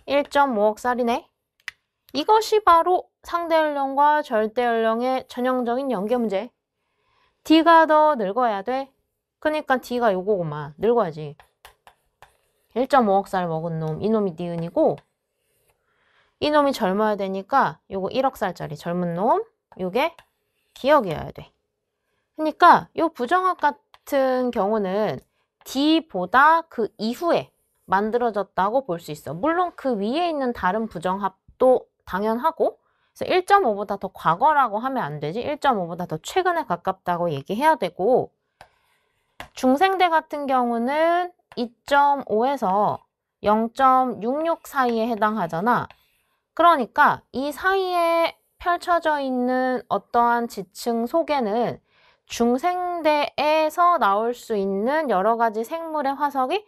1.5억 살이네. 이것이 바로 상대 연령과 절대 연령의 전형적인 연계 문제. D가 더 늙어야 돼. 그러니까 D가 요거구만. 늙어야지. 1.5억 살 먹은 놈, 이놈이 니은이고, 이놈이 젊어야 되니까 요거 1억 살짜리 젊은 놈, 요게 기억이어야 돼. 그러니까 요 부정합 같은 경우는 D보다 그 이후에 만들어졌다고 볼 수 있어. 물론 그 위에 있는 다른 부정합도 당연하고, 그래서 1.5보다 더 과거라고 하면 안 되지. 1.5보다 더 최근에 가깝다고 얘기해야 되고, 중생대 같은 경우는 2.5에서 0.66 사이에 해당하잖아. 그러니까 이 사이에 펼쳐져 있는 어떠한 지층 속에는 중생대에서 나올 수 있는 여러 가지 생물의 화석이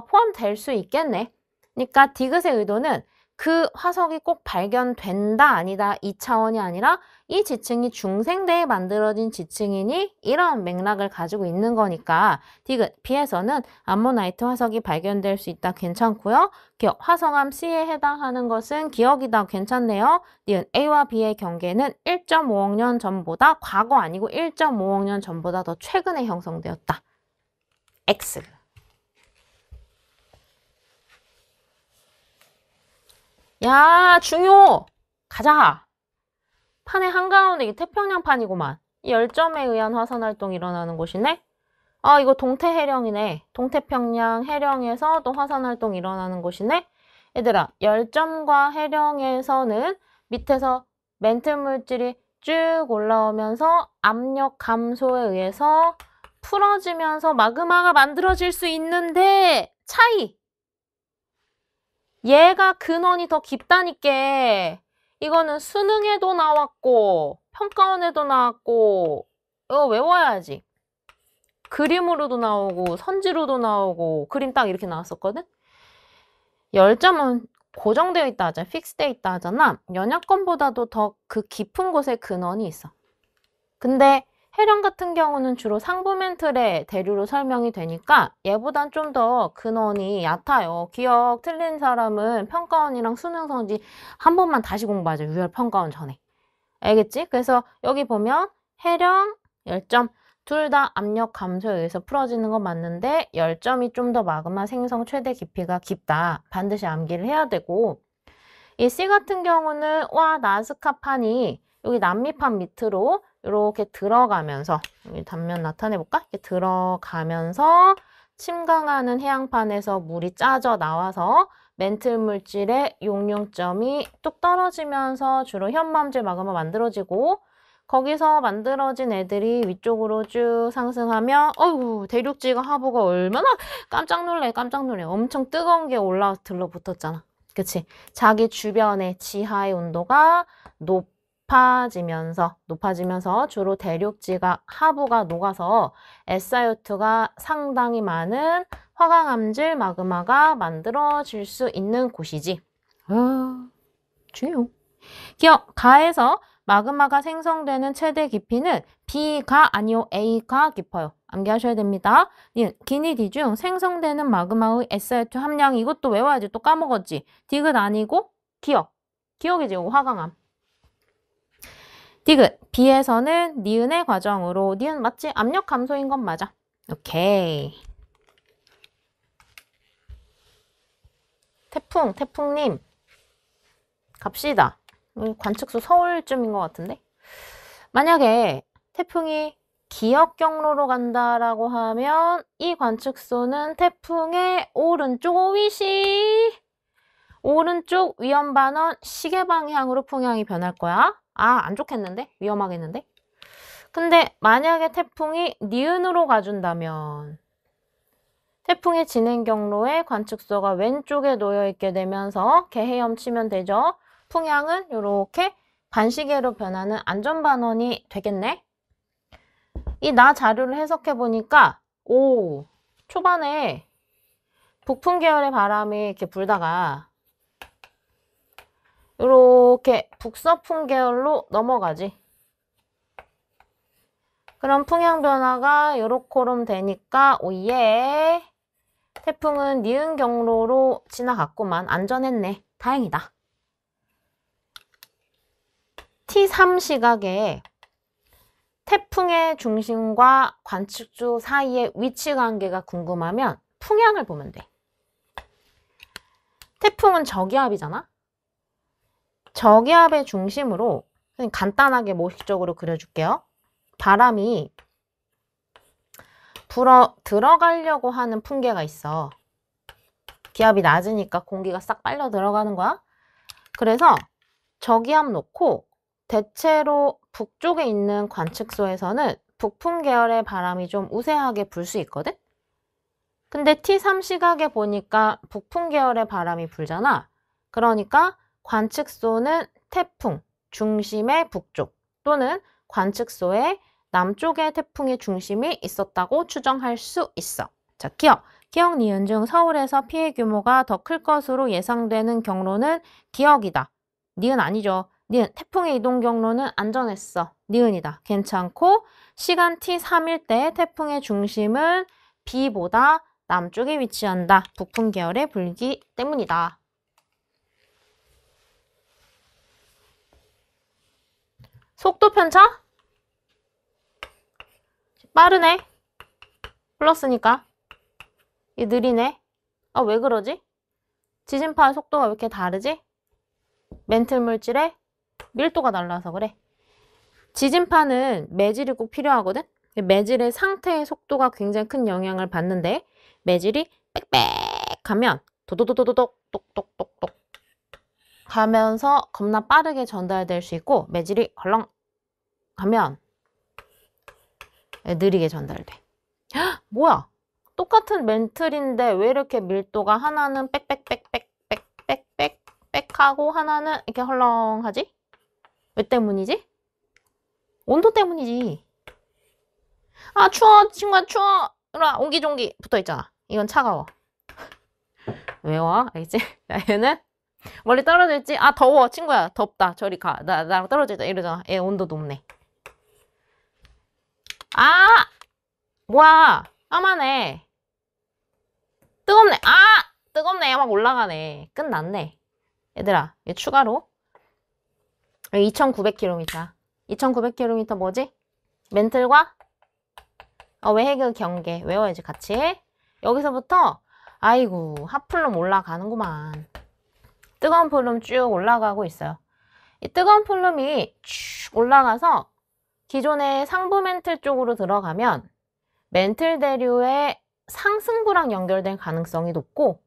포함될 수 있겠네. 그러니까 디귿의 의도는 그 화석이 꼭 발견된다 아니다 2차원이 아니라 이 지층이 중생대에 만들어진 지층이니 이런 맥락을 가지고 있는 거니까 디귿 B에서는 암모나이트 화석이 발견될 수 있다 괜찮고요. 기억 화성암 C에 해당하는 것은 기억이다 괜찮네요. 니은 A와 B의 경계는 1.5억 년 전보다 과거 아니고 1.5억 년 전보다 더 최근에 형성되었다. X. 야, 중요! 가자! 판의 한가운데 이 태평양판이구만. 이 열점에 의한 화산활동이 일어나는 곳이네? 이거 동태해령이네. 동태평양 해령에서 또 화산활동이 일어나는 곳이네? 얘들아, 열점과 해령에서는 밑에서 멘틀 물질이 쭉 올라오면서 압력 감소에 의해서 풀어지면서 마그마가 만들어질 수 있는데 차이! 얘가 근원이 더 깊다니까. 이거는 수능에도 나왔고 평가원에도 나왔고 이거 외워야지. 그림으로도 나오고 선지로도 나오고 그림 딱 이렇게 나왔었거든. 열점은 고정되어 있다 하잖아. 픽스되어 있다 하잖아. 연약권보다도 더 그 깊은 곳에 근원이 있어. 근데 해령 같은 경우는 주로 상부 멘틀의 대류로 설명이 되니까 얘보단 좀 더 근원이 얕아요. 기억 틀린 사람은 평가원이랑 수능 성지 한 번만 다시 공부하자. 유혈 평가원 전에. 알겠지? 그래서 여기 보면 해령, 열점 둘 다 압력 감소에 의해서 풀어지는 건 맞는데 열점이 좀 더 마그마 생성 최대 깊이가 깊다. 반드시 암기를 해야 되고 이 C 같은 경우는 나스카판이 여기 남미판 밑으로 이렇게 들어가면서 여기 단면 나타내 볼까? 이렇게 들어가면서 침강하는 해양판에서 물이 짜져 나와서 멘틀 물질의 용융점이 뚝 떨어지면서 주로 현마음질 마그마 만들어지고 거기서 만들어진 애들이 위쪽으로 쭉 상승하며 어휴 대륙지가 하부가 얼마나 깜짝 놀래 엄청 뜨거운 게 올라와 들러붙었잖아. 그치? 자기 주변의 지하의 온도가 높아지면서 주로 대륙지가 하부가 녹아서 SiO2가 상당히 많은 화강암질 마그마가 만들어질 수 있는 곳이지. 중요. 기억, 가에서 마그마가 생성되는 최대 깊이는 B가 아니요 A가 깊어요. 암기하셔야 됩니다. 기니디 중 생성되는 마그마의 SiO2 함량 이것도 외워야지. 또 까먹었지. 디귿 아니고 기억. 기억이지. 화강암. 디귿 B에서는 니은의 과정으로 니은 맞지? 압력 감소인 건 맞아. 오케이. 태풍님 갑시다. 관측소 서울쯤인 것 같은데 만약에 태풍이 기역 경로로 간다라고 하면 이 관측소는 태풍의 오른쪽 위시 오른쪽 위험 반원 시계 방향으로 풍향이 변할 거야. 안 좋겠는데? 위험하겠는데? 근데 만약에 태풍이 니은으로 가준다면 태풍의 진행 경로에 관측소가 왼쪽에 놓여 있게 되면서 개헤엄 치면 되죠. 풍향은 이렇게 반시계로 변하는 안전반원이 되겠네. 이 나 자료를 해석해 보니까 초반에 북풍 계열의 바람이 이렇게 불다가 이렇게 북서풍 계열로 넘어가지. 그럼 풍향 변화가 요렇게럼 되니까 오예. 태풍은 니은 경로로 지나갔구만. 안전했네. 다행이다. T3 시각에 태풍의 중심과 관측소 사이의 위치 관계가 궁금하면 풍향을 보면 돼. 태풍은 저기압이잖아? 저기압의 중심으로 그냥 간단하게 모식적으로 그려줄게요. 바람이 불어 들어가려고 하는 풍계가 있어. 기압이 낮으니까 공기가 싹 빨려 들어가는 거야. 그래서 저기압 놓고 대체로 북쪽에 있는 관측소에서는 북풍 계열의 바람이 좀 우세하게 불 수 있거든? 근데 T3 시각에 보니까 북풍 계열의 바람이 불잖아. 그러니까 관측소는 태풍, 중심의 북쪽 또는 관측소의 남쪽에 태풍의 중심이 있었다고 추정할 수 있어. 자, 기억, 니은 중 서울에서 피해 규모가 더 클 것으로 예상되는 경로는 기억이다. 니은 아니죠. 니은, 태풍의 이동 경로는 안전했어. 니은이다. 괜찮고 시간 T3일 때 태풍의 중심은 B보다 남쪽에 위치한다. 북풍 계열의 불기 때문이다. 속도 편차? 빠르네. 플러스니까. 얘 느리네. 아, 왜 그러지? 지진파 속도가 왜 이렇게 다르지? 멘틀 물질의 밀도가 달라서 그래. 지진파는 매질이 꼭 필요하거든? 매질의 상태의 속도가 굉장히 큰 영향을 받는데 매질이 빽빽 하면 도도도도도독 똑똑똑똑 하면서 겁나 빠르게 전달될 수 있고 매질이 헐렁 하면 느리게 전달돼. 헉, 뭐야? 똑같은 멘틀인데 왜 이렇게 밀도가 하나는 빽빽빽빽빽빽빽 하고 하나는 이렇게 헐렁하지? 왜 때문이지? 온도 때문이지. 아, 추워. 친구야, 추워. 이리와, 옹기종기 붙어있잖아. 이건 차가워. 외워. 알겠지? 자, 얘는 멀리 떨어져 있지? 아, 더워. 친구야, 덥다. 저리 가. 나랑 떨어져 있다. 이러잖아. 얘 온도 높네. 아! 뭐야. 까마네. 뜨겁네. 아! 뜨겁네. 막 올라가네. 끝났네. 얘들아, 얘 추가로 2900km. 2900km 뭐지? 멘틀과 외핵의 경계 외워야지 같이. 여기서부터 아이고 핫플룸 올라가는구만. 뜨거운 플룸 쭉 올라가고 있어요. 이 뜨거운 플룸이 쭉 올라가서 기존의 상부 멘틀 쪽으로 들어가면 멘틀 대류의 상승부랑 연결될 가능성이 높고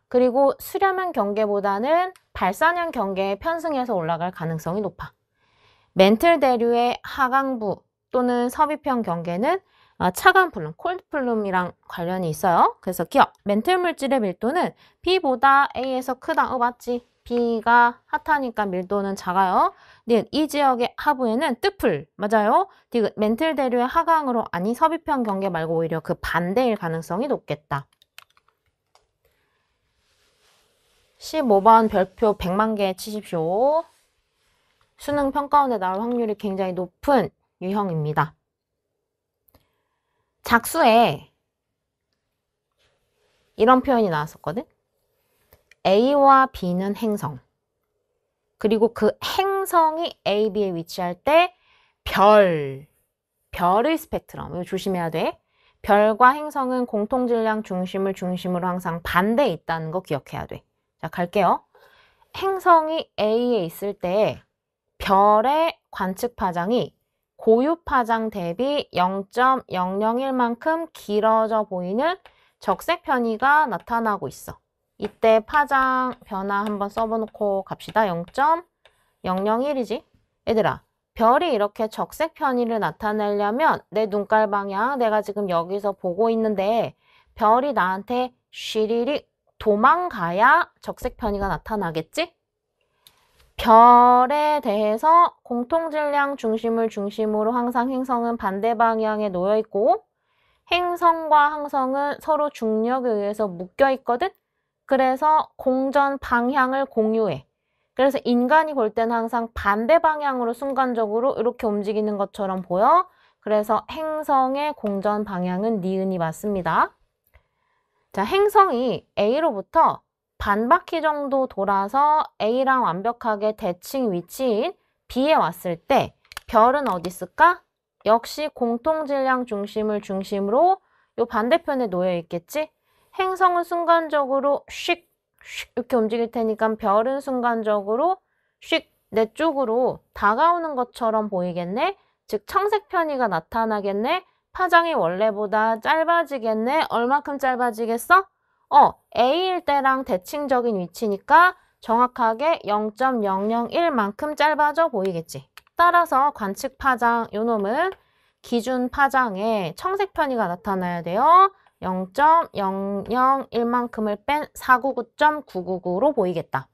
그리고 수렴형 경계보다는 발산형 경계에 편승해서 올라갈 가능성이 높아. 멘틀 대류의 하강부 또는 섭입형 경계는 차가운 플룸, 콜드 플룸이랑 관련이 있어요. 그래서 기억, 멘틀 물질의 밀도는 B보다 A에서 크다. 맞지? B가 핫하니까 밀도는 작아요. 이 지역의 하부에는 뜨풀, 맞아요. 멘틀 대류의 하강으로, 아니 섭입형 경계 말고 오히려 그 반대일 가능성이 높겠다. 15번 별표 100만 개 치십시오. 수능 평가원에 나올 확률이 굉장히 높은 유형입니다. 작수에 이런 표현이 나왔었거든. A와 B는 행성. 그리고 그 행성이 A, B에 위치할 때 별의 스펙트럼. 이거 조심해야 돼. 별과 행성은 공통질량 중심을 중심으로 항상 반대에 있다는 거 기억해야 돼. 자, 갈게요. 행성이 A에 있을 때 별의 관측 파장이 고유 파장 대비 0.001만큼 길어져 보이는 적색 편의가 나타나고 있어. 이때 파장 변화 한번 써놓고 갑시다. 0.001이지? 얘들아, 별이 이렇게 적색 편의를 나타내려면 내 눈깔 방향 내가 지금 여기서 보고 있는데 별이 나한테 쉬리리 도망가야 적색 편의가 나타나겠지? 별에 대해서 공통질량 중심을 중심으로 항상 행성은 반대 방향에 놓여 있고 행성과 항성은 서로 중력에 의해서 묶여 있거든? 그래서 공전 방향을 공유해. 그래서 인간이 볼 때는 항상 반대 방향으로 순간적으로 이렇게 움직이는 것처럼 보여. 그래서 행성의 공전 방향은 니은이 맞습니다. 자, 행성이 A로부터 반 바퀴 정도 돌아서 A랑 완벽하게 대칭 위치인 B에 왔을 때 별은 어디 있을까? 역시 공통질량 중심을 중심으로 요 반대편에 놓여 있겠지? 행성은 순간적으로 씩 이렇게 움직일 테니까 별은 순간적으로 씩 내 쪽으로 다가오는 것처럼 보이겠네? 즉 청색 편의가 나타나겠네? 파장이 원래보다 짧아지겠네? 얼마큼 짧아지겠어? A일 때랑 대칭적인 위치니까 정확하게 0.001만큼 짧아져 보이겠지. 따라서 관측 파장, 요놈은 기준 파장에 청색 편의가 나타나야 돼요. 0.001만큼을 뺀 499.999로 보이겠다.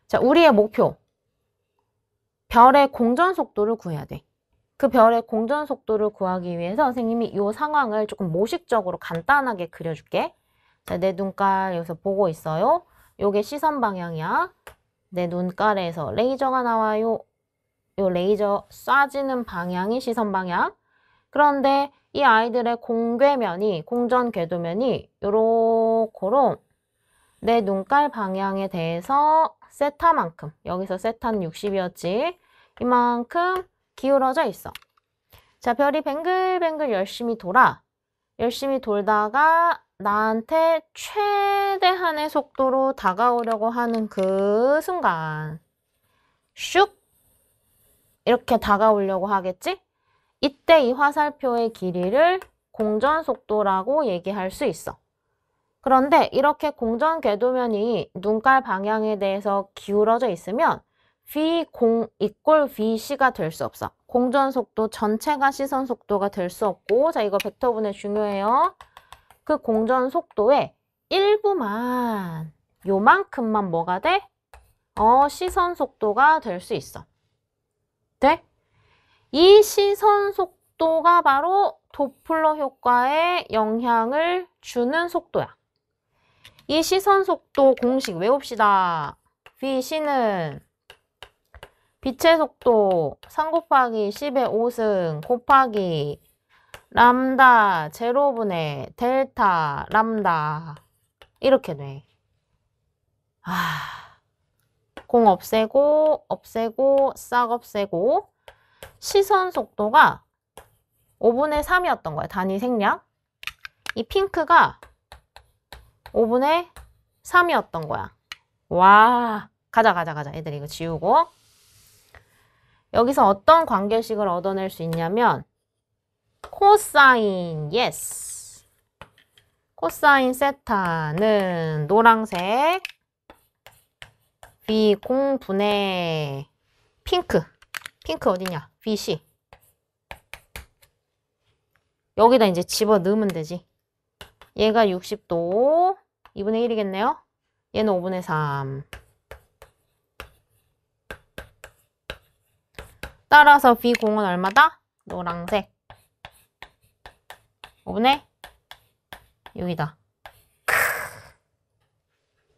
자, 우리의 목표. 별의 공전 속도를 구해야 돼. 그 별의 공전 속도를 구하기 위해서 선생님이 이 상황을 조금 모식적으로 간단하게 그려줄게. 자, 내 눈깔 여기서 보고 있어요. 요게 시선 방향이야. 내 눈깔에서 레이저가 나와요. 요 레이저 쏴지는 방향이 시선 방향. 그런데 이 아이들의 공궤면이, 공전 궤도면이 요렇게로 내 눈깔 방향에 대해서 세타만큼, 여기서 세타는 60이었지. 이만큼 기울어져 있어. 자, 별이 뱅글뱅글 열심히 돌아. 열심히 돌다가 나한테 최대한의 속도로 다가오려고 하는 그 순간 슉! 이렇게 다가오려고 하겠지? 이때 이 화살표의 길이를 공전속도라고 얘기할 수 있어. 그런데 이렇게 공전 궤도면이 눈깔 방향에 대해서 기울어져 있으면 V0 equal VC가 될 수 없어. 공전 속도 전체가 시선 속도가 될 수 없고, 자, 이거 벡터분해 중요해요. 그 공전 속도의 일부만, 요만큼만 뭐가 돼? 시선 속도가 될 수 있어. 돼? 이 시선 속도가 바로 도플러 효과에 영향을 주는 속도야. 이 시선 속도 공식 외웁시다. VC는 빛의 속도 3 곱하기 10의 5승 곱하기 람다 제로분의 델타 람다 이렇게 돼. 공 없애고 없애고 싹 없애고 시선 속도가 5분의 3이었던 거야. 단위 생략. 이 핑크가 5분의 3이었던 거야. 와, 가자. 애들 이거 지우고. 여기서 어떤 관계식을 얻어낼 수 있냐면 코사인, 예스. 코사인 세타는 노란색 V 공분의 핑크. 핑크 어디냐? BC. 여기다 이제 집어 넣으면 되지. 얘가 60도 2분의 1이겠네요. 얘는 5분의 3. 따라서 B0은 얼마다? 노란색. 5분의 6이다.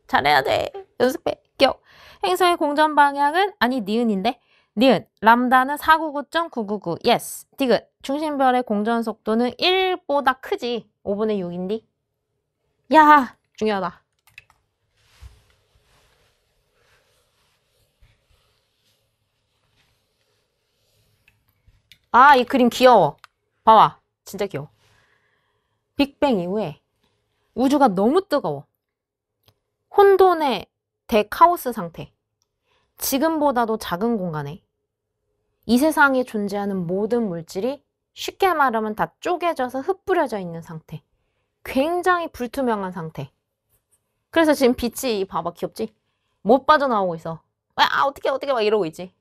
잘해야 돼. 연습해. 기억. 행성의 공전 방향은 아니 니은인데. 니은. 람다는 499.999. 예스. 디귿. 중심별의 공전 속도는 1보다 크지. 5분의 6인데. 야, 중요하다. 아, 이 그림 귀여워. 봐봐. 진짜 귀여워. 빅뱅 이후에 우주가 너무 뜨거워. 혼돈의 대카오스 상태. 지금보다도 작은 공간에 이 세상에 존재하는 모든 물질이 쉽게 말하면 다 쪼개져서 흩뿌려져 있는 상태. 굉장히 불투명한 상태. 그래서 지금 빛이 봐봐 귀엽지? 못 빠져나오고 있어. 어떻게 막 이러고 있지.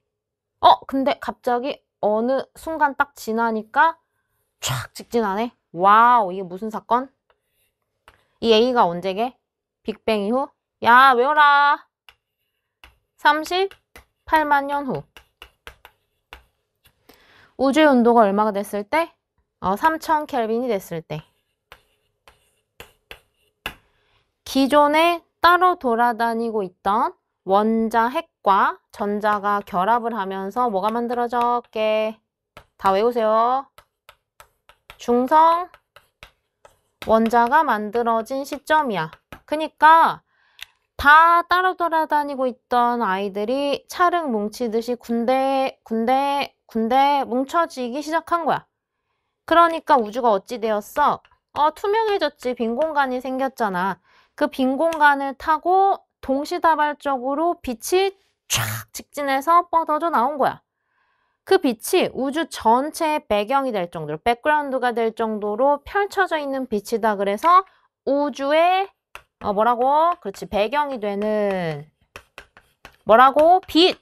근데 갑자기 어느 순간 딱 지나니까 촥 직진하네. 와우, 이게 무슨 사건? 이 A가 언제게? 빅뱅 이후? 야, 외워라. 38만 년 후. 우주의 온도가 얼마가 됐을 때? 3000 켈빈이 됐을 때. 기존에 따로 돌아다니고 있던 원자 핵과 전자가 결합을 하면서 뭐가 만들어졌게? 다 외우세요. 중성 원자가 만들어진 시점이야. 그니까 다 따로 돌아다니고 있던 아이들이 차릉 뭉치듯이 군데 뭉쳐지기 시작한 거야. 그러니까 우주가 어찌 되었어? 투명해졌지. 빈 공간이 생겼잖아. 그 빈 공간을 타고 동시다발적으로 빛이 촥 직진해서 뻗어져 나온 거야. 그 빛이 우주 전체의 배경이 될 정도로, 백그라운드가 될 정도로 펼쳐져 있는 빛이다. 그래서 우주의 뭐라고? 그렇지. 배경이 되는 뭐라고? 빛!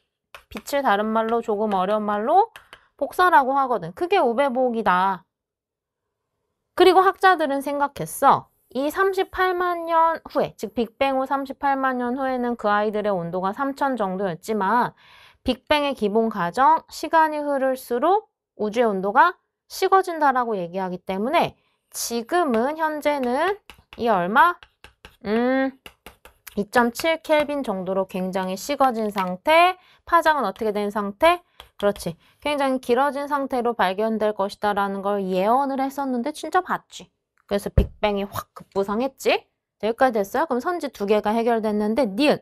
빛을 다른 말로 조금 어려운 말로 복사라고 하거든. 그게 우배복이다. 그리고 학자들은 생각했어. 이 38만 년 후에, 즉 빅뱅 후 38만 년 후에는 그 아이들의 온도가 3000 정도였지만 빅뱅의 기본 가정, 시간이 흐를수록 우주의 온도가 식어진다라고 얘기하기 때문에 지금은 현재는 이 얼마? 2.7 켈빈 정도로 굉장히 식어진 상태, 파장은 어떻게 된 상태? 그렇지. 굉장히 길어진 상태로 발견될 것이다 라는 걸 예언을 했었는데 진짜 봤지. 그래서 빅뱅이 확 급부상했지. 여기까지 됐어요? 그럼 선지 두 개가 해결됐는데 니은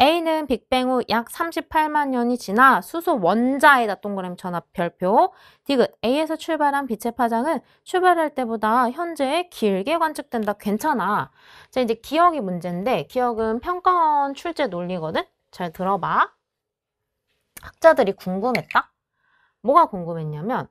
A는 빅뱅 후 약 38만 년이 지나 수소 원자에다 동그라미 전압 별표. 디귿 A에서 출발한 빛의 파장은 출발할 때보다 현재 길게 관측된다. 괜찮아. 자, 이제 기억이 문제인데 기억은 평가원 출제 논리거든? 잘 들어봐. 학자들이 궁금했다. 뭐가 궁금했냐면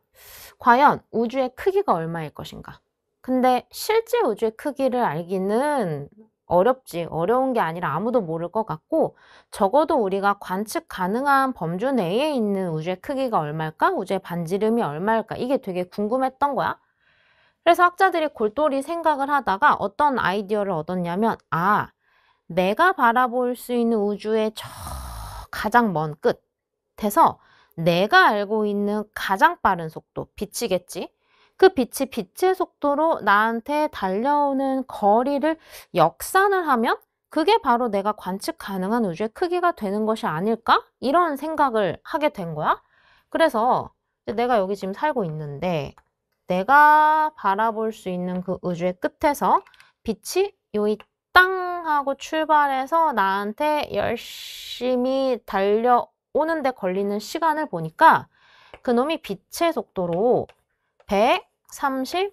과연 우주의 크기가 얼마일 것인가? 근데 실제 우주의 크기를 알기는 어렵지. 어려운 게 아니라 아무도 모를 것 같고 적어도 우리가 관측 가능한 범주 내에 있는 우주의 크기가 얼마일까? 우주의 반지름이 얼마일까? 이게 되게 궁금했던 거야. 그래서 학자들이 골똘히 생각을 하다가 어떤 아이디어를 얻었냐면 내가 바라볼 수 있는 우주의 저 가장 먼 끝에서 내가 알고 있는 가장 빠른 속도, 빛이겠지? 그 빛이 빛의 속도로 나한테 달려오는 거리를 역산을 하면 그게 바로 내가 관측 가능한 우주의 크기가 되는 것이 아닐까? 이런 생각을 하게 된 거야. 그래서 내가 여기 지금 살고 있는데 내가 바라볼 수 있는 그 우주의 끝에서 빛이 여기 땅 하고 출발해서 나한테 열심히 달려오는데 걸리는 시간을 보니까 그놈이 빛의 속도로 138억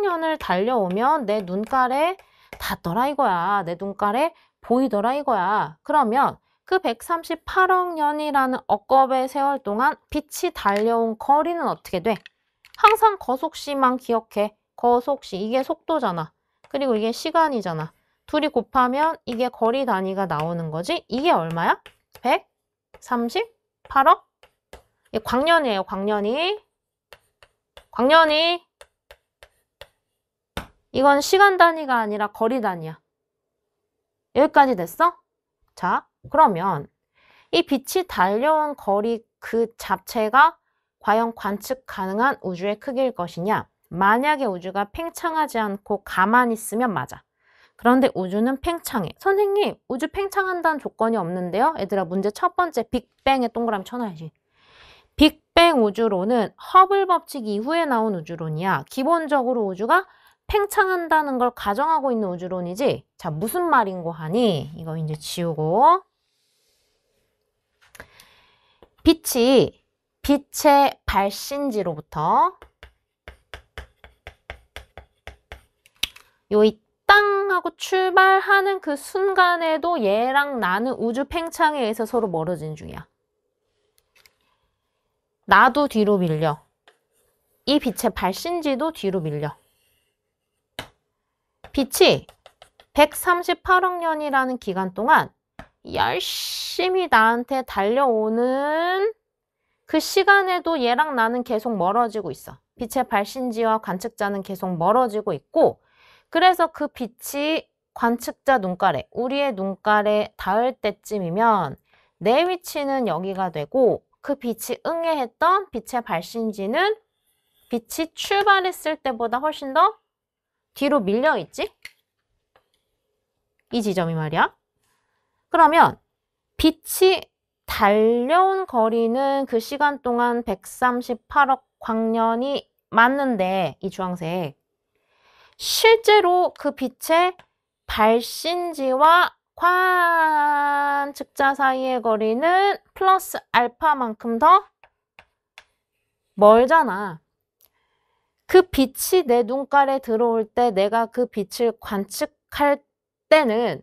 년을 달려오면 내 눈깔에 닿더라 이거야. 내 눈깔에 보이더라 이거야. 그러면 그 138억 년이라는 억겁의 세월 동안 빛이 달려온 거리는 어떻게 돼? 항상 거속시만 기억해. 거속시. 이게 속도잖아. 그리고 이게 시간이잖아. 둘이 곱하면 이게 거리 단위가 나오는 거지. 이게 얼마야? 138억? 이게 광년이에요. 광년이. 이건 시간 단위가 아니라 거리 단위야. 여기까지 됐어? 자, 그러면 이 빛이 달려온 거리 그 자체가 과연 관측 가능한 우주의 크기일 것이냐? 만약에 우주가 팽창하지 않고 가만히 있으면 맞아. 그런데 우주는 팽창해. 선생님, 우주 팽창한다는 조건이 없는데요? 얘들아, 문제 첫 번째 빅뱅에 동그라미 쳐놔야지. 빅뱅 우주론은 허블 법칙 이후에 나온 우주론이야. 기본적으로 우주가 팽창한다는 걸 가정하고 있는 우주론이지. 자, 무슨 말인고 하니? 이거 이제 지우고. 빛이 빛의 발신지로부터 요이 땅 하고 출발하는 그 순간에도 얘랑 나는 우주 팽창에 의해서 서로 멀어진 중이야. 나도 뒤로 밀려. 이 빛의 발신지도 뒤로 밀려. 빛이 138억 년이라는 기간 동안 열심히 나한테 달려오는 그 시간에도 얘랑 나는 계속 멀어지고 있어. 빛의 발신지와 관측자는 계속 멀어지고 있고 그래서 그 빛이 관측자 눈가래, 우리의 눈가래 닿을 때쯤이면 내 위치는 여기가 되고 그 빛이 응애했던 빛의 발신지는 빛이 출발했을 때보다 훨씬 더 뒤로 밀려 있지? 이 지점이 말이야. 그러면 빛이 달려온 거리는 그 시간 동안 138억 광년이 맞는데 이 주황색 실제로 그 빛의 발신지와 관측자 사이의 거리는 플러스 알파만큼 더 멀잖아. 그 빛이 내 눈깔에 들어올 때 내가 그 빛을 관측할 때는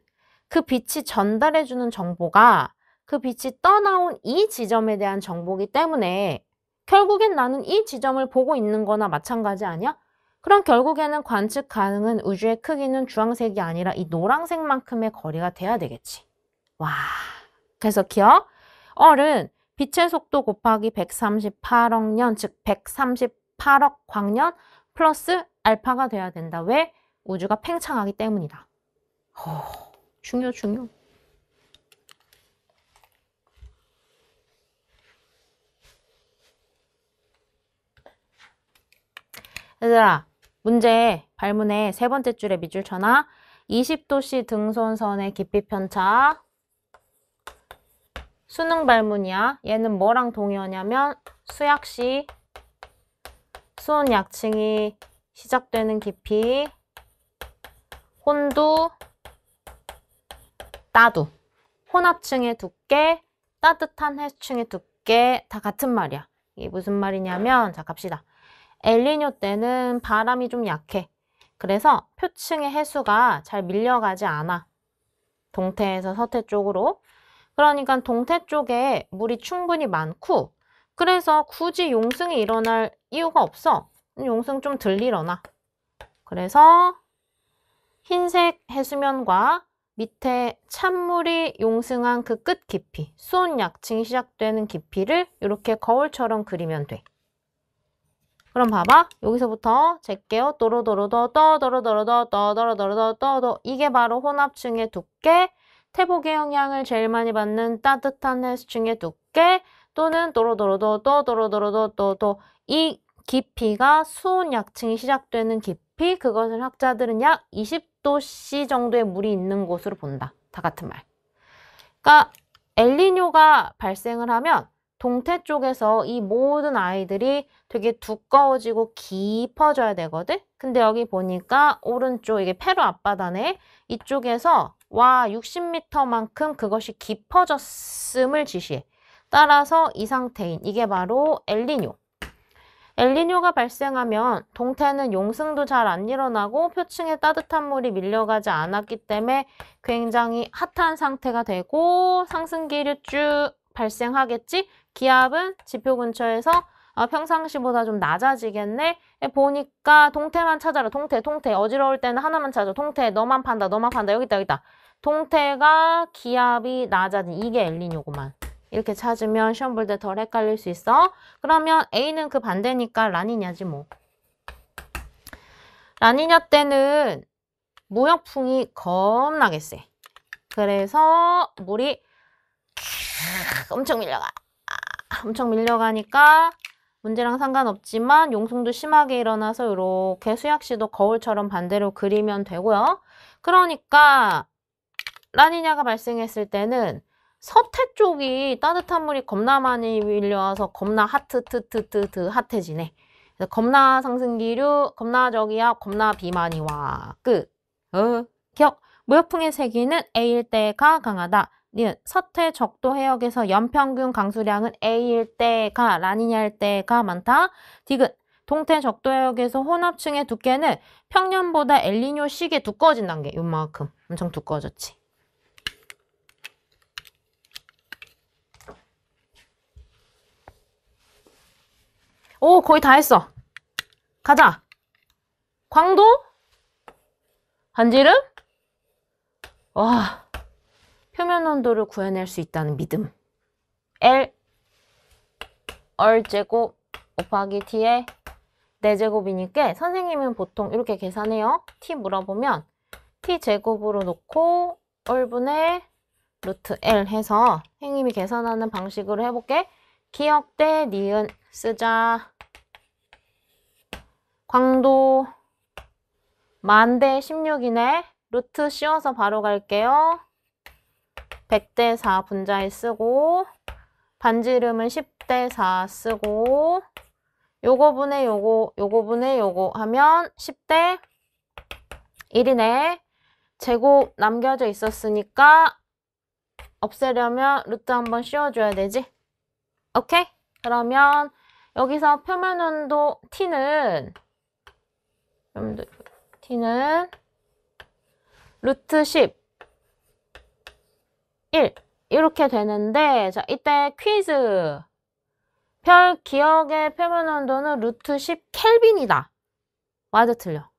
그 빛이 전달해주는 정보가 그 빛이 떠나온 이 지점에 대한 정보이기 때문에 결국엔 나는 이 지점을 보고 있는 거나 마찬가지 아니야? 그럼 결국에는 관측 가능한 우주의 크기는 주황색이 아니라 이 노란색만큼의 거리가 돼야 되겠지. 와, 그래서 기억? 얼은 빛의 속도 곱하기 138억 년, 즉 138억 광년 플러스 알파가 돼야 된다. 왜? 우주가 팽창하기 때문이다. 중요. 얘들아, 문제 발문의 세 번째 줄에 밑줄 쳐놔. 20도씨 등손선의 깊이 편차. 수능 발문이야. 얘는 뭐랑 동의어냐면 수약시 수온 약층이 시작되는 깊이, 혼두, 따두. 혼합층의 두께, 따뜻한 해층의 두께 다 같은 말이야. 이게 무슨 말이냐면 자 갑시다. 엘니뇨 때는 바람이 좀 약해. 그래서 표층의 해수가 잘 밀려가지 않아. 동태에서 서태 쪽으로. 그러니까 동태 쪽에 물이 충분히 많고 그래서 굳이 용승이 일어날 이유가 없어. 용승 좀 덜 일어나. 그래서 흰색 해수면과 밑에 찬물이 용승한 그 끝 깊이, 수온 약층이 시작되는 깊이를 이렇게 거울처럼 그리면 돼. 그럼 봐봐. 여기서부터 잴게요. 또로도로도 떠도로도로도 떠도로도로도 떠도 이게 바로 혼합층의 두께, 태복의 영향을 제일 많이 받는 따뜻한 해수층의 두께 또는 또로도로도 떠도로도로도 떠도 이 깊이가 수온 약층이 시작되는 깊이 그것을 학자들은 약 20도씨 정도의 물이 있는 곳으로 본다. 다 같은 말. 그러니까 엘니뇨가 발생을 하면 동태 쪽에서 이 모든 아이들이 되게 두꺼워지고 깊어져야 되거든? 근데 여기 보니까 오른쪽 이게 페루 앞바다네. 이쪽에서 와 60m만큼 그것이 깊어졌음을 지시해. 따라서 이 상태인 이게 바로 엘니뇨. 엘니뇨가 발생하면 동태는 용승도 잘 안 일어나고 표층에 따뜻한 물이 밀려가지 않았기 때문에 굉장히 핫한 상태가 되고 상승기류 쭉 발생하겠지? 기압은 지표 근처에서 평상시보다 좀 낮아지겠네? 보니까 동태만 찾아라. 동태. 어지러울 때는 하나만 찾아. 동태. 너만 판다. 여기 있다. 동태가 기압이 낮아진 이게 엘니뇨구만. 이렇게 찾으면 시험 볼 때 덜 헷갈릴 수 있어. 그러면 A는 그 반대니까 라니냐지 뭐. 라니냐 때는 무역풍이 겁나게 세. 그래서 물이 엄청 밀려가. 엄청 밀려가니까 문제랑 상관없지만 용승도 심하게 일어나서 이렇게 수약시도 거울처럼 반대로 그리면 되고요. 그러니까 라니냐가 발생했을 때는 서태 쪽이 따뜻한 물이 겁나 많이 밀려와서 겁나 핫해지네. 그래서 겁나 상승기류, 겁나 저기야, 겁나 비만이 와. 끝. 기억. 무역풍의 세기는 A일 때가 강하다. 서태 적도 해역에서 연평균 강수량은 A일 때가 라니냐일 때가 많다. 디귿. 동태 적도 해역에서 혼합층의 두께는 평년보다 엘니뇨 시기에 두꺼워진다는 게 요만큼. 엄청 두꺼워졌지. 오, 거의 다 했어. 가자. 광도? 반지름? 와, 표면 온도를 구해낼 수 있다는 믿음. L 얼제곱 곱하기 T의 4제곱이니까 선생님은 보통 이렇게 계산해요. T 물어보면 T제곱으로 놓고 얼분의 루트 L 해서 선생님이 계산하는 방식으로 해볼게. 기억 대 니은 쓰자. 광도 만대 16이네. 루트 씌워서 바로 갈게요. 100대 4 분자에 쓰고 반지름은 10대 4 쓰고 요거 분의 요거, 요거 분의 요거 하면 10대 1이네. 제곱 남겨져 있었으니까 없애려면 루트 한번 씌워줘야 되지. 오케이? 그러면 여기서 표면 온도 T는 루트 10 1 이렇게 되는데, 자, 이때 퀴즈. 별 기억의 표면 온도는 루트 10 켈빈이다. 맞아, 틀려?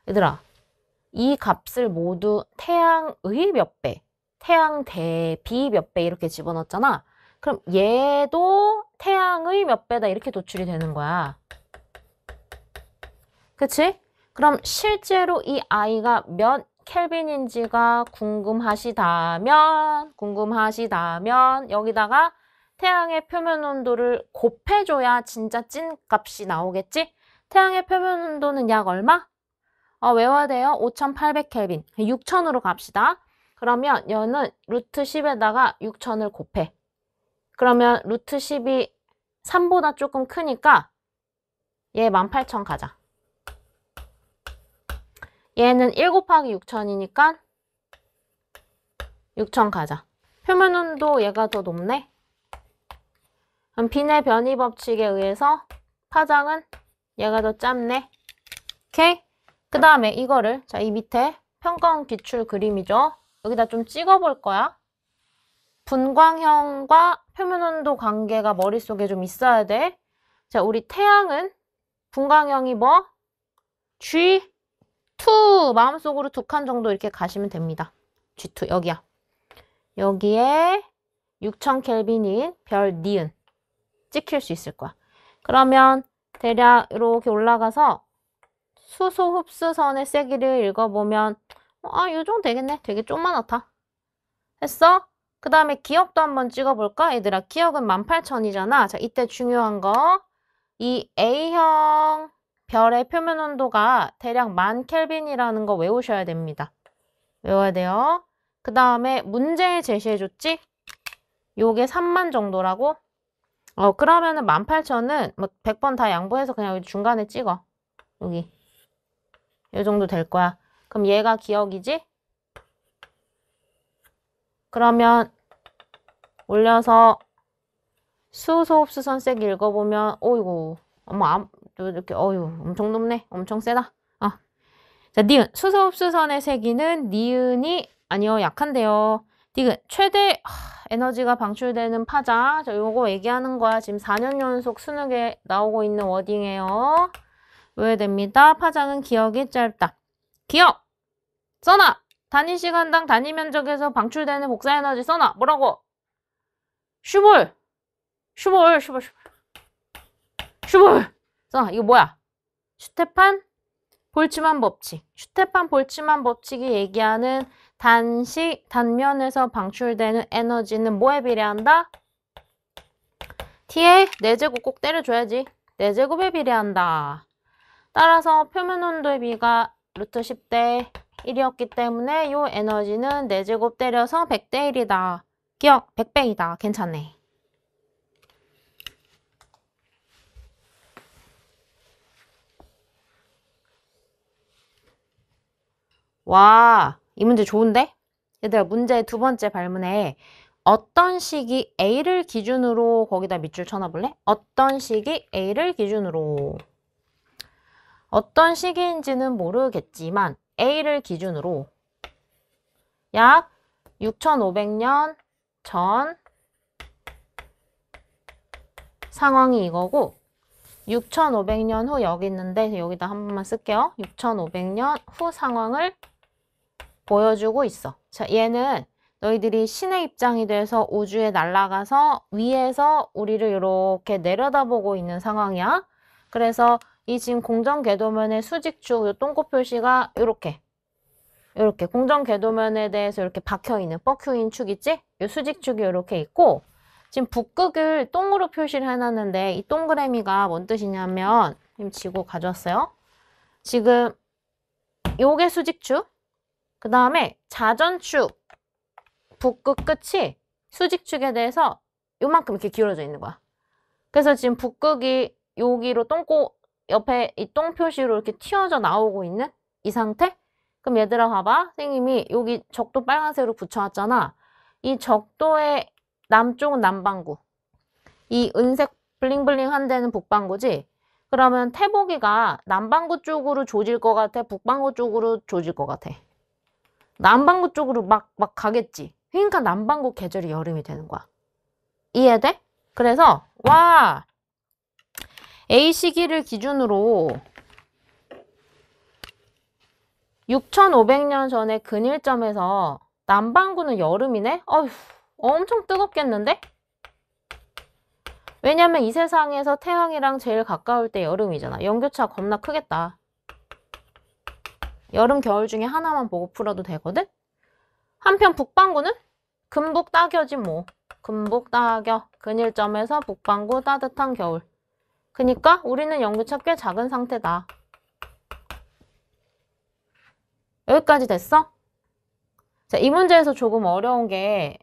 얘들아, 이 값을 모두 태양의 몇 배, 태양 대비 몇 배 이렇게 집어넣었잖아. 그럼 얘도 태양의 몇 배다 이렇게 도출이 되는 거야. 그치? 그럼 실제로 이 아이가 몇 켈빈인지가 궁금하시다면 여기다가 태양의 표면 온도를 곱해줘야 진짜 찐 값이 나오겠지? 태양의 표면 온도는 약 얼마? 외워야 돼요. 5800켈빈. 6000으로 갑시다. 그러면 얘는 루트 10에다가 6000을 곱해. 그러면 루트 10이 3보다 조금 크니까 얘 18000 가자. 얘는 1 곱하기 6000이니까 6000 가자. 표면 온도 얘가 더 높네. 그럼 빈의 변이 법칙에 의해서 파장은 얘가 더 짧네. 오케이? 그 다음에 이거를, 자, 이 밑에 평가원 기출 그림이죠. 여기다 좀 찍어볼 거야. 분광형과 표면 온도 관계가 머릿속에 좀 있어야 돼. 자, 우리 태양은 분광형이 뭐? G2. 마음속으로 2칸 정도 이렇게 가시면 됩니다. G2, 여기야. 여기에 6000켈빈인 별 니은 찍힐 수 있을 거야. 그러면 대략 이렇게 올라가서 수소 흡수선의 세기를 읽어보면 이 정도 되겠네. 되게 조그맣다. 했어? 그 다음에 기억도 한번 찍어볼까? 얘들아, 기억은 18000이잖아. 자, 이때 중요한 거, 이 A형 별의 표면 온도가 대략 10,000켈빈이라는 거 외우셔야 됩니다. 외워야 돼요. 그 다음에 문제에 제시해줬지? 요게 3만 정도라고? 그러면은 18000은 뭐 100번 다 양보해서 그냥 여기 중간에 찍어. 여기. 요 정도 될 거야. 그럼 얘가 기억이지? 그러면 올려서 수소 흡수선 세기 읽어보면, 어이구, 이렇게, 엄청 높네. 엄청 세다. 자, 니은. 수소 흡수선의 세기는 니은이, 아니요, 약한데요. 디귿. 최대 에너지가 방출되는 파장. 자, 요거 얘기하는 거야. 지금 4년 연속 수능에 나오고 있는 워딩이에요. 외워야 됩니다. 파장은 기억이 짧다. 기억! 써놔! 단위 시간당 단위 면적에서 방출되는 복사 에너지 써놔. 뭐라고? 슈볼! 써놔. 이거 뭐야? 슈테판 볼츠만 법칙. 슈테판 볼츠만 법칙이 얘기하는 단면에서 방출되는 에너지는 뭐에 비례한다? T에 4제곱 꼭 때려줘야지. 4제곱에 비례한다. 따라서 표면 온도의 비가 루트 10대 1이었기 때문에 이 에너지는 4제곱 때려서 100대 1이다. 기억, 100배이다. 괜찮네. 와, 이 문제 좋은데? 얘들아, 문제 두 번째 발문에 어떤 식이 A를 기준으로 거기다 밑줄 쳐놔볼래? 어떤 식이 A를 기준으로. 어떤 시기인지는 모르겠지만 A를 기준으로 약 6500년 전 상황이 이거고 6500년 후 여기 있는데 여기다 한 번만 쓸게요. 6500년 후 상황을 보여주고 있어. 자, 얘는 너희들이 신의 입장이 돼서 우주에 날아가서 위에서 우리를 이렇게 내려다보고 있는 상황이야. 그래서 이 지금 공전 궤도면의 수직축, 요 동고 표시가 이렇게 공전 궤도면에 대해서 이렇게 박혀있는 뻑큐인 축 있지? 요 수직축이 이렇게 있고 지금 북극을 똥으로 표시를 해놨는데 이 동그라미가 뭔 뜻이냐면 지금 지구 가져왔어요. 지금 요게 수직축, 그 다음에 자전축, 북극 끝이 수직축에 대해서 요만큼 이렇게 기울어져 있는 거야. 그래서 지금 북극이 여기로 똥꼬 옆에 이 똥 표시로 이렇게 튀어져 나오고 있는 이 상태? 그럼 얘들아 봐봐. 선생님이 여기 적도 빨간색으로 붙여왔잖아. 이 적도의 남쪽은 남반구. 이 은색 블링블링한 데는 북반구지? 그러면 태복이가 남반구 쪽으로 조질 것 같아? 북반구 쪽으로 조질 것 같아? 남반구 쪽으로 막 가겠지? 그러니까 남반구 계절이 여름이 되는 거야. 이해돼? 그래서 와 A 시기를 기준으로 6500년 전에 근일점에서 남반구는 여름이네? 어휴, 엄청 뜨겁겠는데? 왜냐면 이 세상에서 태양이랑 제일 가까울 때 여름이잖아. 연교차 겁나 크겠다. 여름, 겨울 중에 하나만 보고 풀어도 되거든? 한편 북반구는? 금북 따겨지 뭐. 금북 따겨. 근일점에서 북반구 따뜻한 겨울. 그니까 우리는 연교차 꽤 작은 상태다. 여기까지 됐어? 자, 이 문제에서 조금 어려운 게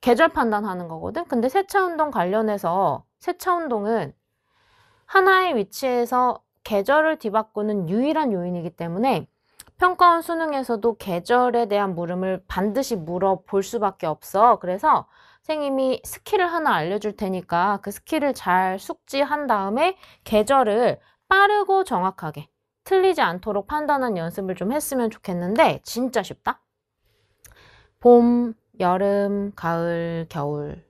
계절 판단하는 거거든? 근데 세차운동 관련해서 세차운동은 하나의 위치에서 계절을 뒤바꾸는 유일한 요인이기 때문에 평가원 수능에서도 계절에 대한 물음을 반드시 물어볼 수밖에 없어. 그래서 선생님이 스킬을 하나 알려줄 테니까 그 스킬을 잘 숙지한 다음에 계절을 빠르고 정확하게 틀리지 않도록 판단하는 연습을 좀 했으면 좋겠는데 진짜 쉽다. 봄, 여름, 가을, 겨울